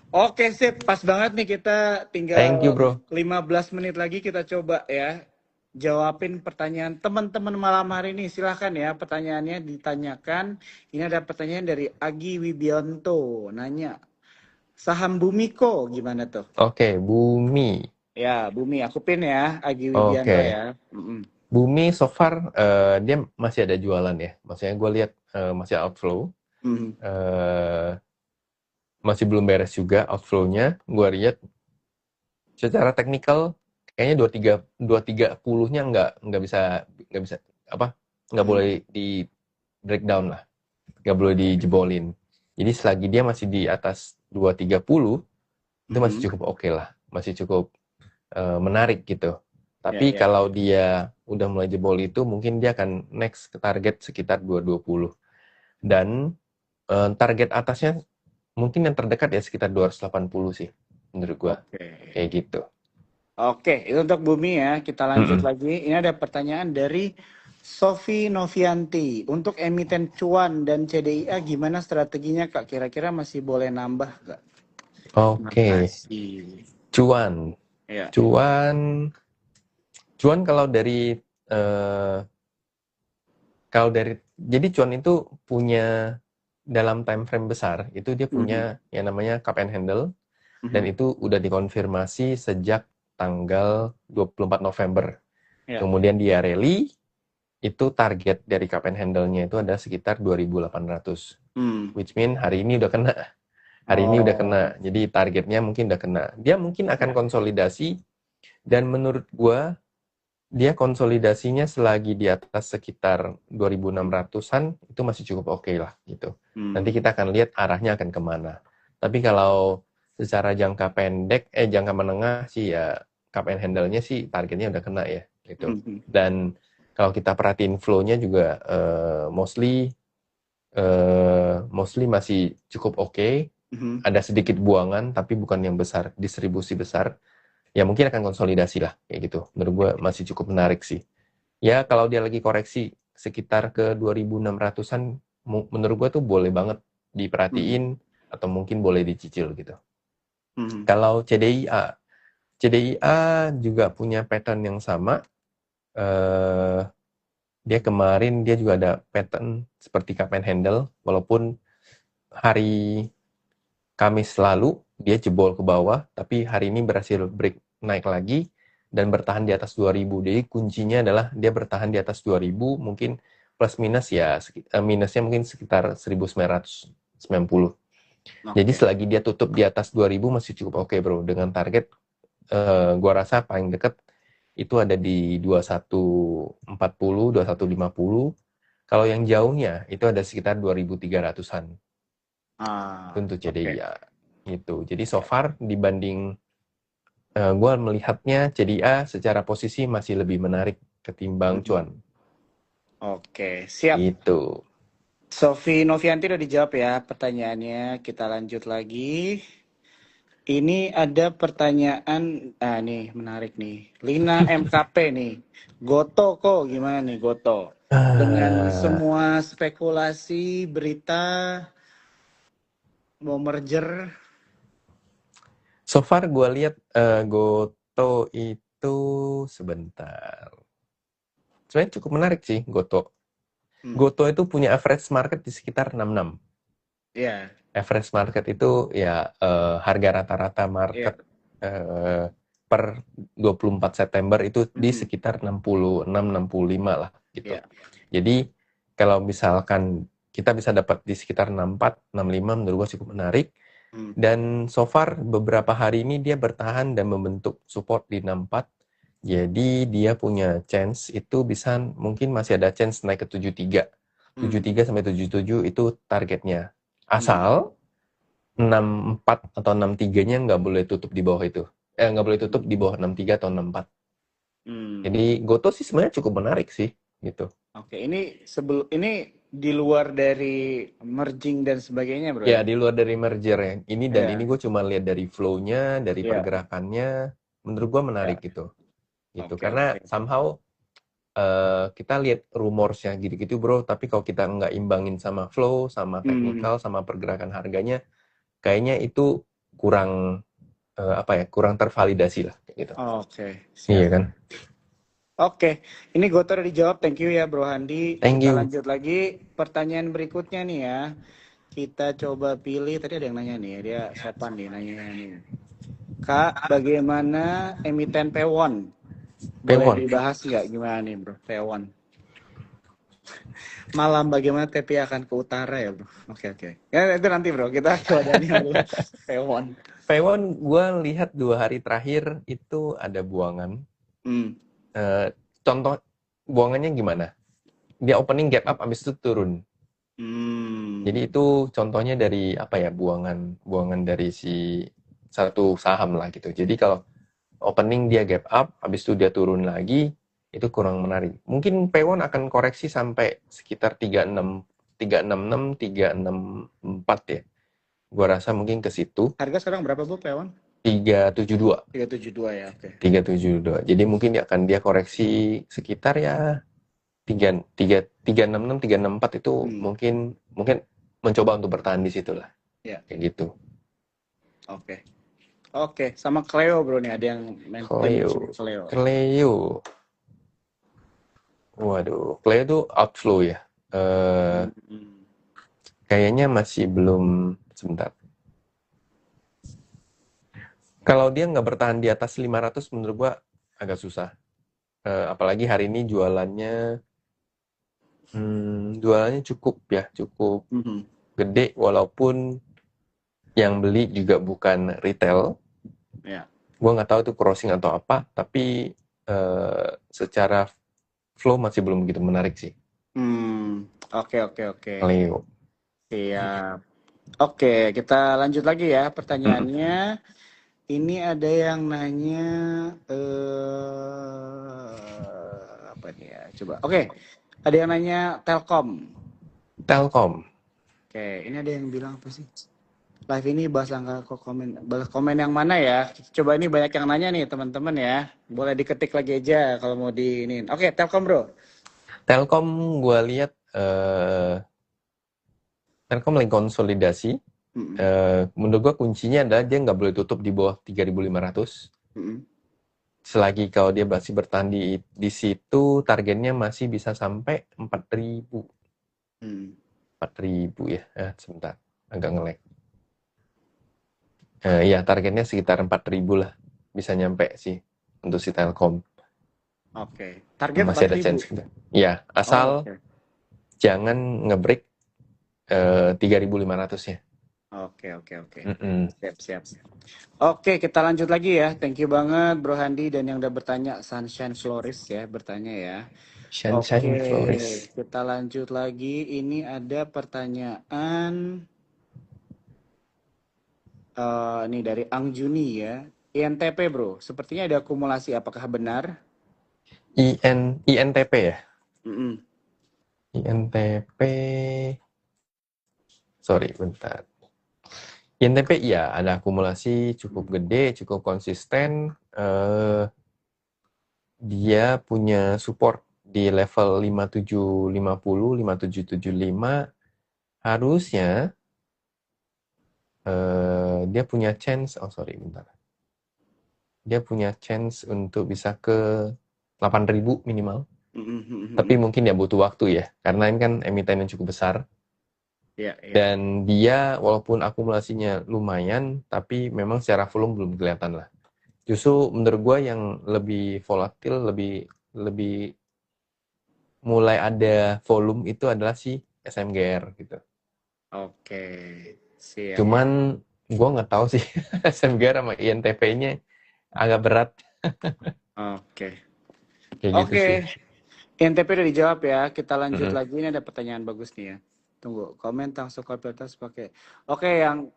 Oke, sip. Pas banget nih kita tinggal
Thank you, bro.
15 menit lagi kita coba ya jawabin pertanyaan teman-teman malam hari ini. Silahkan ya pertanyaannya ditanyakan. Ini ada pertanyaan dari Agi Wibianto. Nanya, saham Bumiko gimana tuh?
Oke, Bumi.
Ya, Bumi. Aku pin ya, Agi Wibianto ya.
Bumi so far dia masih ada jualan ya. Maksudnya gue lihat masih outflow. Masih belum beres juga outflow-nya. Gue lihat secara teknikal kayaknya 230-nya nggak bisa nggak boleh di breakdown lah, nggak boleh dijebolin. Jadi selagi dia masih di atas 230 itu masih cukup oke lah, masih cukup menarik gitu. Tapi kalau dia udah mulai jebol itu mungkin dia akan next ke target sekitar 220. Dan target atasnya mungkin yang terdekat ya sekitar 280 sih menurut gua. Kayak gitu.
Oke, itu untuk Bumi ya. Kita lanjut lagi. Ini ada pertanyaan dari Sofi Novianti. Untuk emiten cuan dan CDIA gimana strateginya Kak? Kira-kira masih boleh nambah Kak?
Oke. Cuan.
Ya.
Cuan jadi cuan itu punya dalam time frame besar, itu dia punya yang namanya cup and handle, dan itu udah dikonfirmasi sejak tanggal 24 November. Kemudian dia rally, itu target dari cup and handle-nya itu ada sekitar 2.800. Which mean hari ini udah kena. Jadi targetnya mungkin udah kena. Dia mungkin akan konsolidasi, dan menurut gua dia konsolidasinya selagi di atas sekitar 2.600-an itu masih cukup oke lah gitu. Nanti kita akan lihat arahnya akan kemana. Tapi kalau secara jangka menengah sih ya cup and handle-nya sih targetnya udah kena ya gitu. Dan kalau kita perhatiin flow-nya juga mostly masih cukup oke. Ada sedikit buangan tapi bukan yang besar, distribusi besar. Ya mungkin akan konsolidasi lah kayak gitu. Menurut gue masih cukup menarik sih. Ya kalau dia lagi koreksi sekitar ke 2.600-an, menurut gue tuh boleh banget diperhatiin atau mungkin boleh dicicil gitu. Kalau CDIA CDIA juga punya pattern yang sama. Eh, Dia kemarin dia juga ada pattern seperti cup and handle, walaupun hari Kamis lalu dia jebol ke bawah, tapi hari ini berhasil break naik lagi dan bertahan di atas 2000. Jadi kuncinya adalah dia bertahan di atas 2000, mungkin plus minus ya minusnya mungkin sekitar 1990. Jadi
Oke.
selagi dia tutup di atas 2000 masih cukup oke, Bro. Dengan target gua rasa paling deket itu ada di 2140, 2150. Kalau yang jauhnya itu ada sekitar 2300-an. Itu
Ah,
untuk
oke.
CDIA gitu. Jadi so far dibanding gue melihatnya CDIA secara posisi masih lebih menarik ketimbang
Mhm.
cuan.
Oke, siap.
Gitu.
Sofi Novianti udah dijawab ya pertanyaannya. Kita lanjut lagi. Ini ada pertanyaan, nih menarik nih. Lina MKP nih. Goto kok gimana nih Goto? Dengan
Ah,
semua spekulasi, berita, mau merger.
so far gue lihat Goto itu sebentar. Sebenarnya cukup menarik sih Goto.
Hmm,
Goto itu punya average market di sekitar 66.
ya,
Average market itu ya harga rata-rata
ya.
market eh, per 24 September itu di
Mhm,
sekitar 66-65 lah gitu.
ya.
Jadi kalau misalkan kita bisa dapat di sekitar 64, 65 menurut gua cukup menarik.
Hmm,
Dan so far beberapa hari ini dia bertahan dan membentuk support di 64. Jadi dia punya chance itu bisa mungkin masih ada chance naik ke 73.
hmm,
73 sampai 77 itu targetnya.
hmm.
Asal 64 atau 63-nya nggak boleh tutup di bawah itu. Nggak boleh tutup di bawah 63 atau 64.
Hmm.
Jadi Goto sih sebenarnya cukup menarik sih gitu.
Oke, ini di luar dari merging dan sebagainya, Bro
Ya
ya?
di luar dari merger ya. Ini dan ini
Ya,
gue cuma lihat dari flow-nya, dari
ya,
pergerakannya. Menurut gue
ya.
menarik gitu. Gitu.
Oke,
Karena
oke.
somehow kita lihat rumorsnya gitu-gitu bro. Tapi kalau kita nggak imbangin sama flow, sama
Hmm.
technical, sama pergerakan harganya, kayaknya itu kurang apa ya? Kurang tervalidasi lah kayak gitu.
Oke,
Iya
siap.
kan?
Oke, ini Goto udah dijawab. Thank you ya, Bro Handi.
Thank
Kita
you.
lanjut lagi. Pertanyaan berikutnya nih ya. Kita coba pilih. Tadi ada yang nanya nih ya. Dia sopan nih nanya nih. Kak, bagaimana emiten P1? Boleh
Pewon.
dibahas nggak gimana nih, Bro? P1. Malam bagaimana TP akan ke utara ya, Bro? Oke, oke. Ya, itu nanti, Bro. Kita ke Daniel dulu. P1.
Pewon gue lihat 2 hari terakhir itu ada buangan.
Hmm.
Eh, Contoh buangannya gimana? Dia opening gap up habis itu turun. Jadi
Hmm.
itu contohnya dari apa ya buangan dari si satu saham lah gitu. Jadi kalau opening dia gap up, habis itu dia turun lagi, itu kurang menarik. Mungkin P1 akan koreksi sampai sekitar 36, 364 ya. Gua rasa mungkin ke situ
Harga sekarang berapa, Bu, P1?
372,
372 ya, oke.
372. Jadi mungkin dia koreksi sekitar ya 366, 364 itu
Hmm.
mungkin mungkin mencoba untuk bertahan di situ lah.
Ya,
Kayak gitu.
oke. Oke, sama Cleo, Bro, nih. Ada yang
Cleo.
mention Cleo.
Cleo. Waduh, Cleo itu outflow ya. Eh
Hmm.
Kayaknya masih belum sebentar. Kalau dia nggak bertahan di atas 500 menurut gua agak susah. Apalagi hari ini jualannya cukup ya, cukup
Hmm.
gede walaupun yang beli juga bukan retail.
Ya.
Gua nggak tahu itu crossing atau apa, tapi secara flow masih belum begitu menarik sih.
Hmm. Oke, oke, oke.
Cleo.
Siap. Oke, kita lanjut lagi ya
Mm-mm.
pertanyaannya. Ini ada yang nanya apa nih ya? Coba. Oke. Ada yang nanya Telkom.
Telkom.
Oke, ini ada yang bilang apa sih? Live ini bahas angka kok komen. Bahas komen yang mana ya? Coba ini banyak yang nanya nih teman-teman ya. Boleh diketik lagi aja kalau mau di ini. Oke, Telkom, Bro.
Telkom gua lihat Telkom lagi konsolidasi.
Mm-mm.
Menurut gua kuncinya adalah dia nggak boleh tutup di bawah 3.500.
Mm-mm.
Selagi kalau dia masih bertahan di situ, targetnya masih bisa sampai 4.000.
Hmm.
4.000 ya. Sebentar. Agak nge-lag. Ya, targetnya sekitar 4.000 lah. Bisa nyampe sih untuk si Telkom.
Oke. Target
Masih
empat
ada
ribu.
chance gitu. Ya,
Oh,
asal
oke.
jangan nge-break 3.500-nya.
Oke, oke, oke.
Mm-mm.
Siap, siap, siap. Oke, kita lanjut lagi ya. Thank you banget Bro Handi dan yang udah bertanya Sunshine Florist ya, bertanya ya. Oke,
Sunshine Flores.
kita lanjut lagi. Ini ada pertanyaan ini dari Angjuni ya. INTP Bro, sepertinya ada akumulasi. Apakah benar?
INTP ya?
Mm-mm.
INTP. Sorry, bentar. INTP iya, ada akumulasi cukup gede, cukup konsisten. Dia punya support di level 5750, 5775. Harusnya dia punya chance, oh sorry, bentar. Dia punya chance untuk bisa ke 8.000 minimal.
Mm-mm,
Tapi
mm-mm.
mungkin ya butuh waktu ya, karena ini kan emiten yang cukup besar.
Ya, ya.
Dan dia walaupun akumulasinya lumayan, tapi memang secara volume belum kelihatan lah. Justru menurut gue yang lebih volatil, lebih lebih mulai ada volume itu adalah si SMGR gitu.
Oke, siap.
Cuman gue nggak tahu sih SMGR sama INTP-nya agak berat
Oke.
kayak gitu
Oke,
sih.
INTP udah dijawab ya. Kita lanjut
Mm-mm.
lagi. Ini ada pertanyaan bagus nih ya. Tunggu, komen tentang prioritas pakai. Oke, yang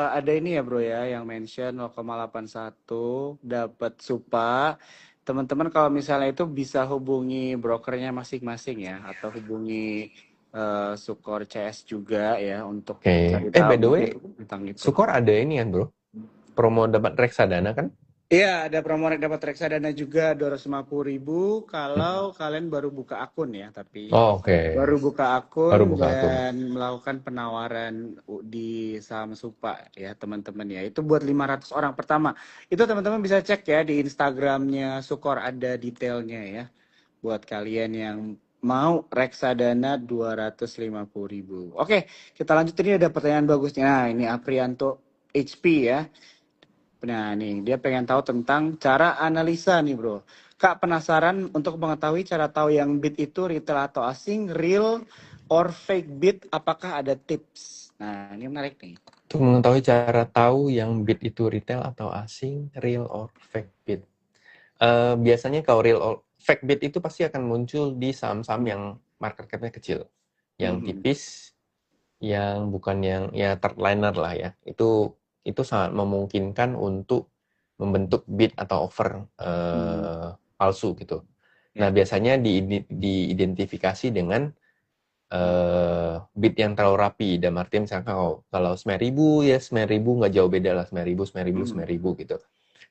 ada ini ya bro ya, yang mention 0,81 dapat supa. Teman-teman kalau misalnya itu bisa hubungi brokernya masing-masing ya, atau hubungi Sukor CS juga ya untuk
Oke.
cari tahu
By the way,
mungkin tentang itu.
Sukor ada ini kan bro, promo dapat reksadana kan?
Iya, ada promo dapat reksadana juga 250.000
Mm.
kalau kalian baru buka akun ya, tapi
Oh, oke.
baru buka
Baru
akun
buka akun.
dan melakukan penawaran di saham Supa ya teman-teman ya. Itu buat 500 orang pertama. Itu teman-teman bisa cek ya di Instagramnya Sukor ada detailnya ya. Buat kalian yang mau reksadana 250.000. Oke, kita lanjut ini ada pertanyaan bagusnya. Nah, ini Aprianto HP ya. Nah, nih dia pengen tahu tentang cara analisa nih, Bro. Kak penasaran untuk mengetahui cara tahu yang bid itu retail atau asing, real or fake bid, apakah ada tips? Nah, ini menarik nih.
Untuk mengetahui cara tahu yang bid itu retail atau asing, real or fake bid. Biasanya kalau real or fake bid itu pasti akan muncul di saham-saham yang market cap-nya kecil, yang
Mhm.
tipis, yang bukan yang ya third liner lah ya. Itu sangat memungkinkan untuk membentuk bid atau offer
Mhm.
palsu gitu. Nah,
Ya.
biasanya diidentifikasi dengan bid yang terlalu rapi. Dan artinya misalkan kalau 9.000 ya 9.000 nggak jauh beda lah 9.000 9.000
Mhm.
9.000 gitu.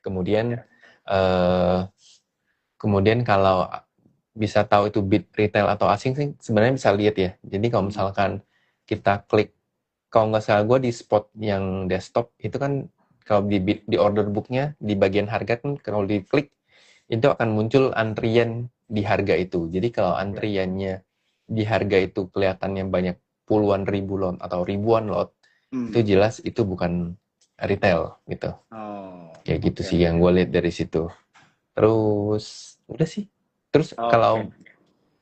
Kemudian
Ya.
eh, kemudian kalau bisa tahu itu bid retail atau asing sih sebenarnya bisa lihat ya. Jadi kalau
Mhm.
misalkan kita klik, kalau nggak salah gue di spot yang desktop itu kan kalau di order booknya di bagian harga kan kalau diklik itu akan muncul antrian di harga itu. Jadi kalau
Ya.
antriannya di harga itu kelihatannya banyak puluhan ribu lot atau ribuan lot, itu
Mhm.
jelas itu bukan retail gitu.
Oh,
Kayak gitu
oke,
sih
oke.
yang gue lihat dari situ. Terus udah sih. Terus
Oke.
kalau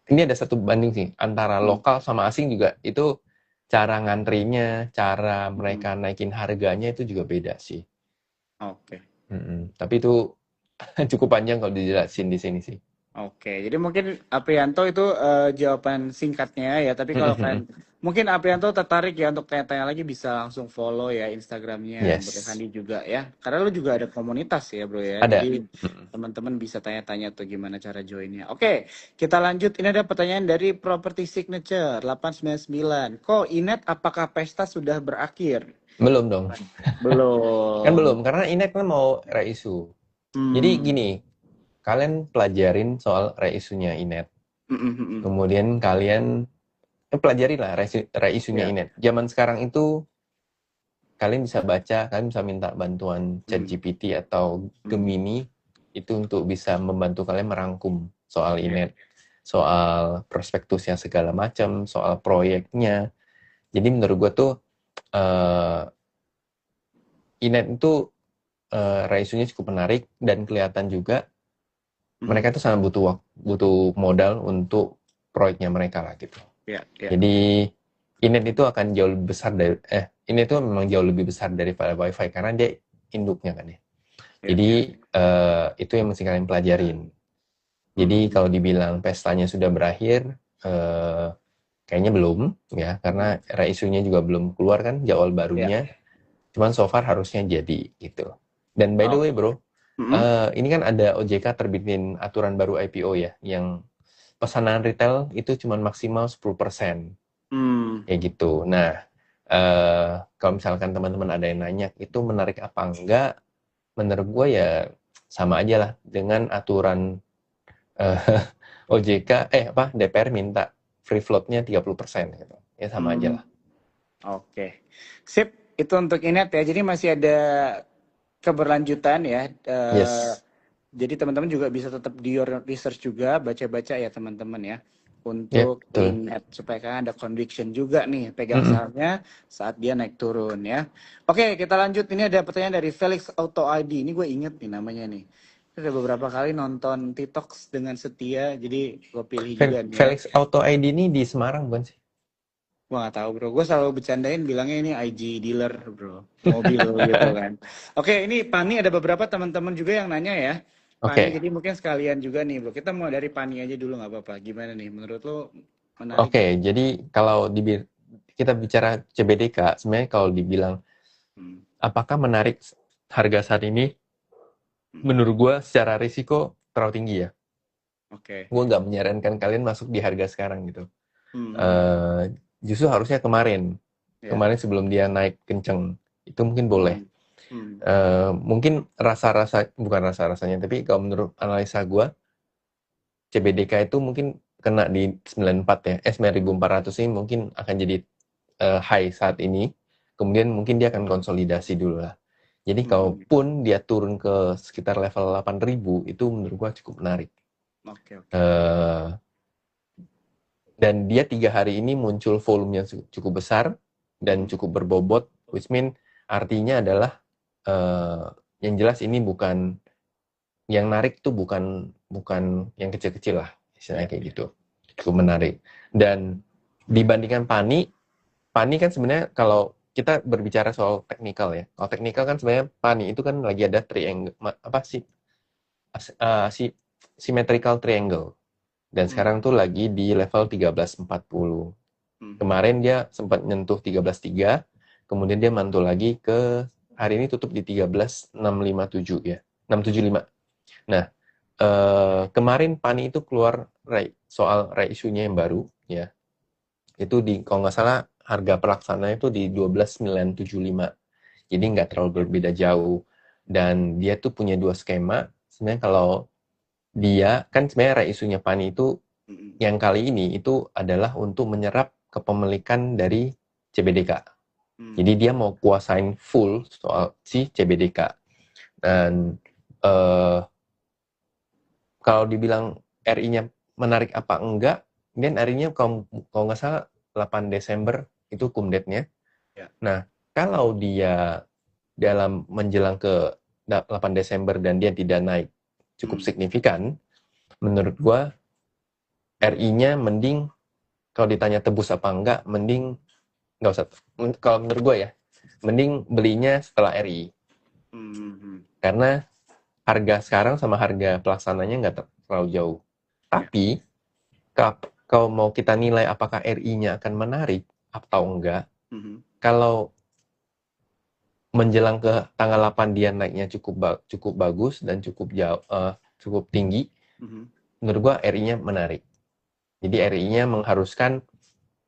ini ada satu banding sih antara
Mhm.
lokal sama asing juga itu cara ngantrinya, cara
Mhm.
mereka naikin harganya itu juga beda sih.
Oke.
Tapi itu cukup panjang kalau dijelasin di sini sih.
Oke, jadi mungkin Aprianto itu jawaban singkatnya ya. Tapi kalau kalian mungkin Aprianto tertarik ya untuk tanya-tanya lagi bisa langsung follow ya Instagramnya Bro
Yes,
Handi juga ya. Karena lu juga ada komunitas ya Bro ya.
ada.
Jadi teman-teman bisa tanya-tanya tuh gimana cara joinnya. Oke, kita lanjut. Ini ada pertanyaan dari Property Signature 899. Kok Inet apakah pesta sudah berakhir?
Belum dong. Kan belum,
Belum.
karena ini kan mau reisu. Jadi
Hmm.
gini, kalian pelajarin soal reisunya Inet.
Mm, mm, mm, mm.
Kemudian kalian pelajari lah reisunya
Ya.
Inet. Zaman sekarang itu kalian bisa baca, kalian bisa minta bantuan
Hmm.
ChatGPT atau
Hmm.
Gemini itu untuk bisa membantu kalian merangkum soal INET, soal prospektusnya segala macam, soal proyeknya. Jadi menurut gue tuh INET itu reisunya cukup menarik dan kelihatan juga mereka itu sangat butuh modal untuk proyeknya mereka lah gitu. Jadi INET itu akan jauh lebih besar dari INET itu memang jauh lebih besar daripada WiFi karena dia induknya kan ya. Jadi itu yang mesti kalian pelajarin. Jadi kalau dibilang pestanya sudah berakhir, kayaknya belum ya karena reisunya juga belum keluar kan jadwal barunya. Cuman so far harusnya jadi gitu. Dan by the way bro, ini kan ada OJK terbitin aturan baru IPO ya, yang pesanan retail itu cuma maksimal 10%. Kayak gitu. Nah, kalau misalkan teman-teman ada yang nanya, itu menarik apa enggak? Menurut gue ya sama aja lah dengan aturan OJK, DPR minta free float-nya 30% gitu. Ya sama aja lah.
Oke. Sip, itu untuk INET ya. Jadi masih ada keberlanjutan ya.
Yes.
Jadi teman-teman juga bisa tetap di research juga, baca-baca ya teman-teman ya. Untuk INET supaya kalian ada conviction juga nih pegang sahamnya saat dia naik turun ya. Oke, kita lanjut. Ini ada pertanyaan dari Felix Auto ID. Ini gue inget nih namanya nih. Udah beberapa kali nonton TikTok dengan setia, jadi gue pilih juga nih.
Felix Auto ID ini di Semarang bukan sih?
Gue gak tahu bro, gue selalu bercandain bilangnya ini IG dealer bro, mobil gitu kan. Oke, ini Pani ada beberapa teman-teman juga yang nanya ya. Pani, jadi mungkin sekalian juga nih bro. Kita mau dari Pani aja dulu nggak apa-apa. Gimana nih, menurut lo menarik?
Oke, jadi kalau kita bicara CBDK, sebenarnya kalau dibilang apakah menarik harga saat ini, menurut gue secara risiko terlalu tinggi ya. Gue nggak menyarankan kalian masuk di harga sekarang gitu. Justru harusnya kemarin sebelum dia naik kenceng, itu mungkin boleh. Mungkin bukan rasa-rasanya, tapi kalau menurut analisa gue, CBDK itu mungkin kena di 94 ya, 9.400 ini mungkin akan jadi high saat ini, kemudian mungkin dia akan konsolidasi dulu lah. Jadi kalaupun dia turun ke sekitar level 8.000, itu menurut gua cukup menarik. Dan dia 3 hari ini muncul volumenya cukup besar dan cukup berbobot, which mean artinya adalah yang jelas ini bukan yang narik tuh bukan yang kecil-kecil lah, istilahnya kayak gitu. Cukup menarik. Dan dibandingkan Pani kan sebenarnya kalau kita berbicara soal teknikal ya. Kalau teknikal kan sebenarnya Pani itu kan lagi ada triangle, symmetrical triangle. Dan sekarang tuh lagi di level 1340. Kemarin dia sempat nyentuh 13.3, kemudian dia mantul lagi ke hari ini tutup di 13.657 ya. 675. Nah, kemarin Pani itu keluar soal isunya yang baru ya. Itu kalau nggak salah harga pelaksananya itu di 12.975. Jadi nggak terlalu berbeda jauh. Dan dia tuh punya 2 skema. Sebenarnya kalau dia kan sebenarnya isunya Pani itu yang kali ini itu adalah untuk menyerap kepemilikan dari CBDK. Jadi dia mau kuasain full soal si CBDK. Dan kalau dibilang RI-nya menarik apa enggak, dan RI-nya kalau nggak salah 8 Desember itu kumdetnya. Nah, kalau dia dalam menjelang ke 8 Desember dan dia tidak naik cukup signifikan, menurut gua RI-nya mending kalau ditanya tebus apa enggak, mending nggak usah. Kalau menurut gua ya, mending belinya setelah RI. Karena harga sekarang sama harga pelaksananya nggak terlalu jauh. Tapi kalau mau kita nilai apakah RI-nya akan menarik atau enggak, kalau menjelang ke tanggal 8 dia naiknya cukup bagus dan cukup tinggi, menurut gua RI-nya menarik. Jadi RI-nya mengharuskan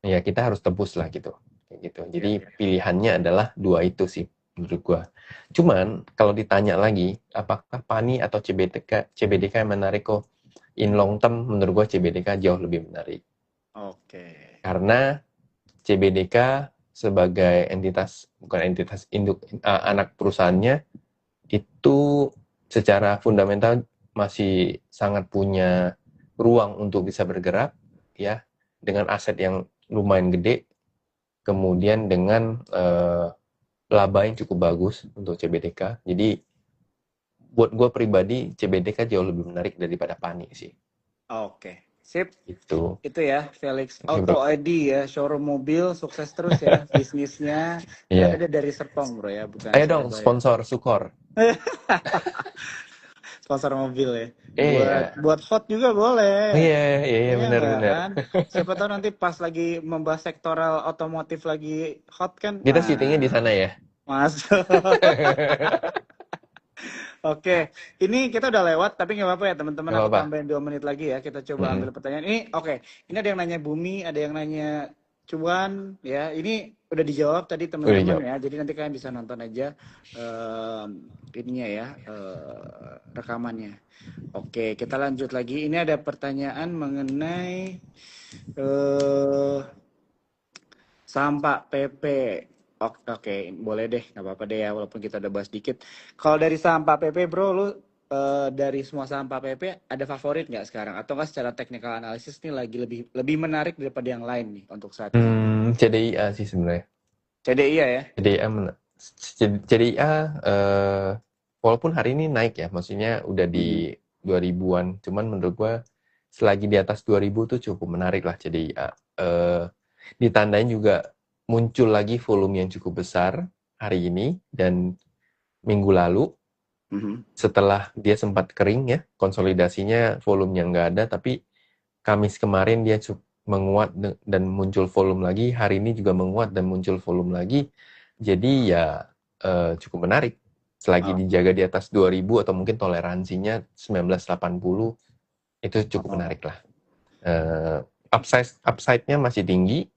ya kita harus tebus lah gitu. Jadi pilihannya adalah 2 itu sih menurut gua. Cuman kalau ditanya lagi apakah Pani atau CBDK yang menarik kok in long term, menurut gua CBDK jauh lebih menarik. Karena CBDK sebagai bukan entitas induk, anak perusahaannya itu secara fundamental masih sangat punya ruang untuk bisa bergerak, ya, dengan aset yang lumayan gede, kemudian dengan laba yang cukup bagus untuk CBDK. Jadi buat gue pribadi CBDK jauh lebih menarik daripada PANI sih.
Oke, sip.
Itu.
Itu ya, Felix
Oke,
Auto
bro.
ID ya, showroom mobil, sukses terus ya bisnisnya. Ternyata
Iya.
dia dari Serpong bro ya, bukan
Ayo dong
Surabaya.
sponsor Sukor.
Sponsor mobil ya. Buat
Iya.
buat hot juga boleh.
Iya, iya, iya,
Iya nggak
benar-benar.
kan? Siapa tahu nanti pas lagi membahas sektoral otomotif lagi hot kan.
Kita syutingnya di
Nah,
sana ya.
masuk. Oke, ini kita udah lewat, tapi nggak apa-apa ya teman-teman.
Gak
Aku
apa-apa.
tambahin 2 menit lagi ya. Kita coba
Mm-mm.
ambil pertanyaan. Ini oke. Ini ada yang nanya Bumi, ada yang nanya Cuan, ya. Ini udah dijawab tadi
Udah
teman-teman
jawab.
ya. Jadi nanti kalian bisa nonton aja ininya ya, rekamannya. Oke, kita lanjut lagi. Ini ada pertanyaan mengenai saham Pak PP. Oke, boleh deh, nggak apa-apa deh ya, walaupun kita udah bahas dikit. Kalau dari saham Pak PP, bro, lu dari semua saham Pak PP ada favorit nggak sekarang? Atau nggak secara technical analysis nih lagi lebih lebih menarik daripada yang lain nih untuk saat ini?
CDIA sih sebenarnya.
CDI ya?
CDIA, CDIA walaupun hari ini naik ya, maksudnya udah di 2000-an, cuman menurut gua selagi di atas 2000 tuh cukup menarik lah CDIA. Ditandain juga muncul lagi volume yang cukup besar hari ini dan minggu lalu setelah dia sempat kering ya, konsolidasinya volumenya nggak ada, tapi Kamis kemarin dia menguat dan muncul volume lagi, hari ini juga menguat dan muncul volume lagi, jadi ya cukup menarik selagi dijaga di atas 2000 atau mungkin toleransinya 1980 itu cukup menarik lah. Upside-nya masih tinggi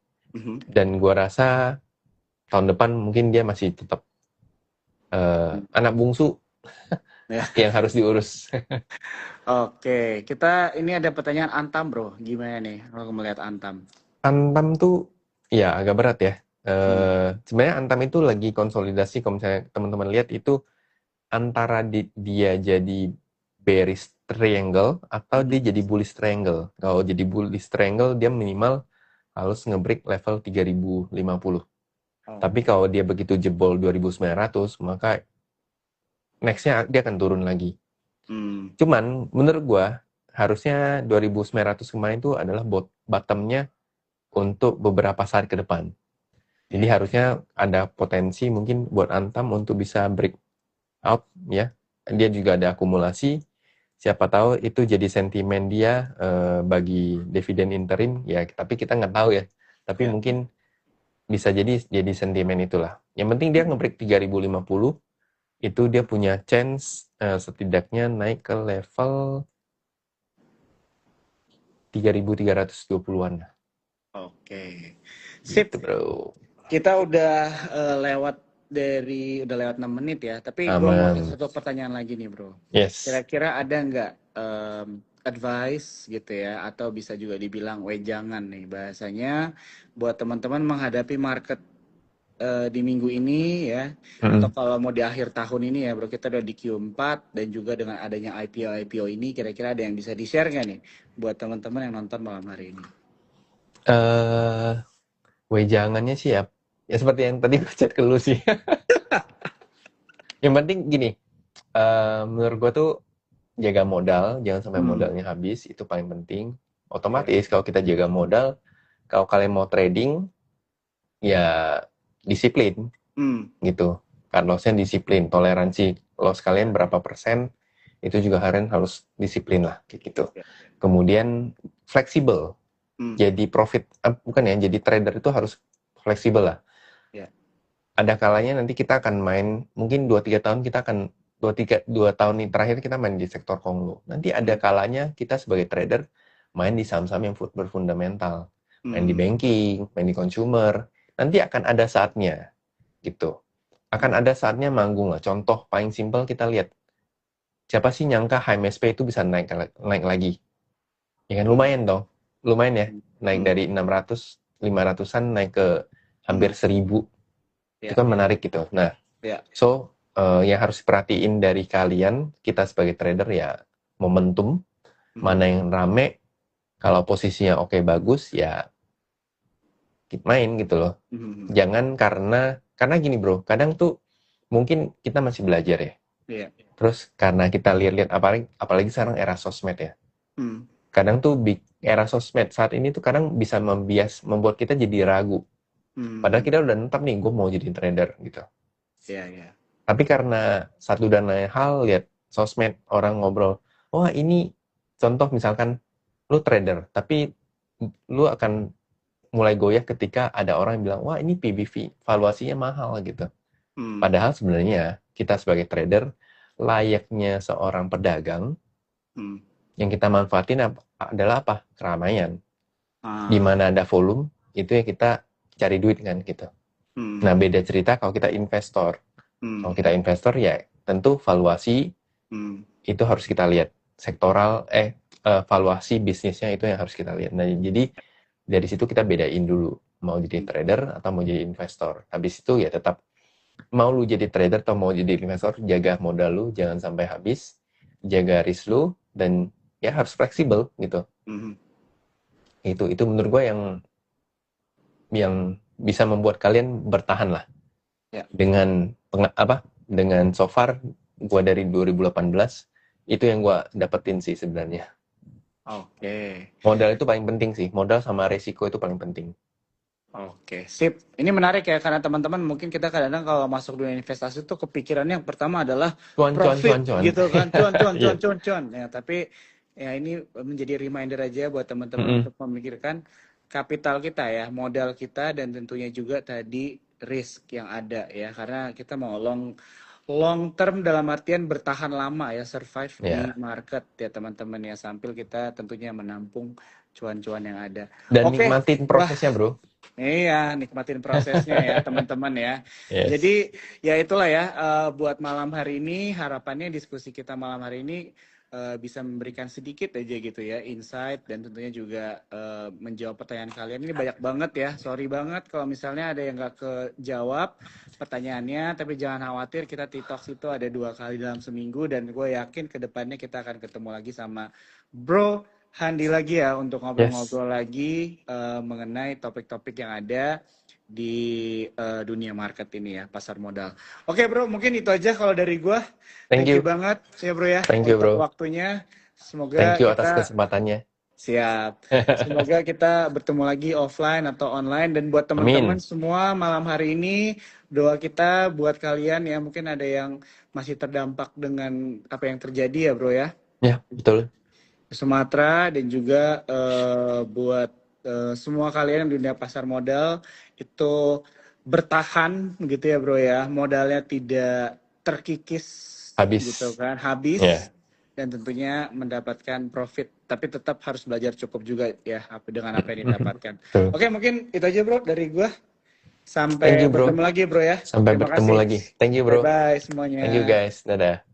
dan gua rasa tahun depan mungkin dia masih tetap anak bungsu yang harus diurus.
Oke, kita ini ada pertanyaan Antam bro, gimana nih kalau melihat Antam?
Antam tuh ya agak berat ya. Sebenarnya Antam itu lagi konsolidasi, kalau misalnya teman-teman lihat itu antara dia jadi bearish triangle atau dia jadi bullish triangle. Kalau jadi bullish triangle dia minimal harus nge-break level 3050. Tapi kalau dia begitu jebol 2900, maka next-nya dia akan turun lagi. Cuman menurut gua harusnya 2900 kemarin itu adalah bottom-nya untuk beberapa saat ke depan. Jadi harusnya ada potensi mungkin buat Antam untuk bisa break out ya. Dia juga ada akumulasi. Siapa tahu itu jadi sentimen dia bagi dividen interim ya, tapi kita nggak tahu ya. Tapi mungkin bisa jadi sentimen itulah. Yang penting dia nge-break 3050 itu dia punya chance setidaknya naik ke level 3320-an.
Oke. Sip.
Gitu, bro.
Kita udah udah lewat 6 menit ya. Tapi gue mau ada satu pertanyaan lagi nih, bro.
Yes.
Kira-kira ada nggak advice gitu ya, atau bisa juga dibilang wejangan nih bahasanya buat teman-teman menghadapi market di minggu ini ya, atau kalau mau di akhir tahun ini ya, bro, kita udah di Q4 dan juga dengan adanya IPO ini, kira-kira ada yang bisa di-share nggak nih buat teman-teman yang nonton malam hari ini?
Wejangannya sih ya seperti yang tadi gue chat ke lu sih. Yang penting gini, menurut gue tuh jaga modal, jangan sampai modalnya habis, itu paling penting. Otomatis kalau kita jaga modal, kalau kalian mau trading, ya disiplin, gitu. Cut loss-nya disiplin, toleransi loss kalian berapa persen, itu juga kalian harus disiplin lah, gitu. Kemudian fleksibel, jadi jadi trader itu harus fleksibel lah. Ada kalanya nanti kita akan main, mungkin 2-3 tahun kita akan 2 tahun ini terakhir kita main di sektor konglo. Nanti ada kalanya kita sebagai trader main di saham-saham yang berfundamental, main di banking, main di consumer. Nanti akan ada saatnya, gitu. Akan ada saatnya manggung lah. Contoh paling simpel kita lihat, siapa sih nyangka HMSP itu bisa naik lagi? Ya kan lumayan dong, lumayan ya, naik dari 600, 500-an naik ke hampir 1000. Itu kan menarik gitu. Nah, so yang harus perhatiin dari kalian, kita sebagai trader ya momentum, mana yang rame, kalau posisinya oke bagus ya kita main gitu loh. Jangan karena gini bro, kadang tuh mungkin kita masih belajar ya.
Iya.
Terus karena kita lihat-lihat apalagi sekarang era sosmed ya.
Hmm.
Kadang tuh era sosmed saat ini tuh kadang bisa membuat kita jadi ragu. Padahal kita udah nentap nih, gue mau jadi trader gitu.
Iya, iya.
Tapi karena satu dan lain hal, lihat sosmed, orang ngobrol, wah ini contoh misalkan lu trader, tapi lu akan mulai goyah ketika ada orang yang bilang, wah ini PBV, valuasinya mahal gitu. Padahal sebenarnya kita sebagai trader, layaknya seorang pedagang, yang kita manfaatin adalah apa? Keramaian. Di mana ada volume, itu yang kita cari duit kan gitu. Nah beda cerita kalau kita investor. Kalau kita investor ya tentu valuasi itu harus kita lihat. Sektoral, valuasi bisnisnya itu yang harus kita lihat. Nah jadi dari situ kita bedain dulu. Mau jadi trader atau mau jadi investor. Habis itu ya tetap mau lu jadi trader atau mau jadi investor, jaga modal lu jangan sampai habis, jaga risk lu, dan ya harus fleksibel gitu. Itu menurut gue yang bisa membuat kalian bertahan lah.
Ya.
Dengan so far gue dari 2018 itu yang gue dapetin sih sebenarnya.
Oke.
Modal itu paling penting sih, modal sama resiko itu paling penting.
Oke, sip. Ini menarik ya, karena teman-teman mungkin kita kadang-kadang kalau masuk dunia investasi tuh kepikirannya yang pertama adalah profit gitu kan, cuan. Ya, tapi ya ini menjadi reminder aja buat teman-teman untuk memikirkan kapital kita ya, modal kita, dan tentunya juga tadi risk yang ada ya, karena kita mau long term dalam artian bertahan lama ya, survive di market ya teman-teman ya, sambil kita tentunya menampung cuan-cuan yang ada.
Dan nikmatin prosesnya bro.
Iya, nikmatin prosesnya ya teman-teman ya.
Yes.
Jadi ya itulah ya, buat malam hari ini, harapannya diskusi kita malam hari ini bisa memberikan sedikit aja gitu ya insight, dan tentunya juga menjawab pertanyaan kalian. Ini banyak banget ya, sorry banget kalau misalnya ada yang nggak kejawab pertanyaannya, tapi jangan khawatir, kita T-Talks itu ada 2 kali dalam seminggu, dan gue yakin kedepannya kita akan ketemu lagi sama Bro Handi lagi ya untuk ngobrol-ngobrol lagi mengenai topik-topik yang ada di dunia market ini ya, pasar modal. Oke bro, mungkin itu aja kalau dari gue. Thank you banget ya bro ya.
Thank you bro.
Waktunya. Semoga
thank you atas kesempatannya.
Siap. Semoga kita bertemu lagi offline atau online. Dan buat teman-teman semua malam hari ini, doa kita buat kalian ya, mungkin ada yang masih terdampak dengan apa yang terjadi ya bro ya.
Ya, betul.
Sumatera, dan juga buat semua kalian yang dunia pasar modal itu bertahan gitu ya bro ya, modalnya tidak terkikis gitu kan, habis dan tentunya mendapatkan profit, tapi tetap harus belajar cukup juga ya dengan apa yang didapatkan. Oke, mungkin itu aja bro dari gua. Sampai bertemu lagi bro ya.
Sampai bertemu lagi. Thank you bro.
Bye semuanya.
Thank you guys. Dadah.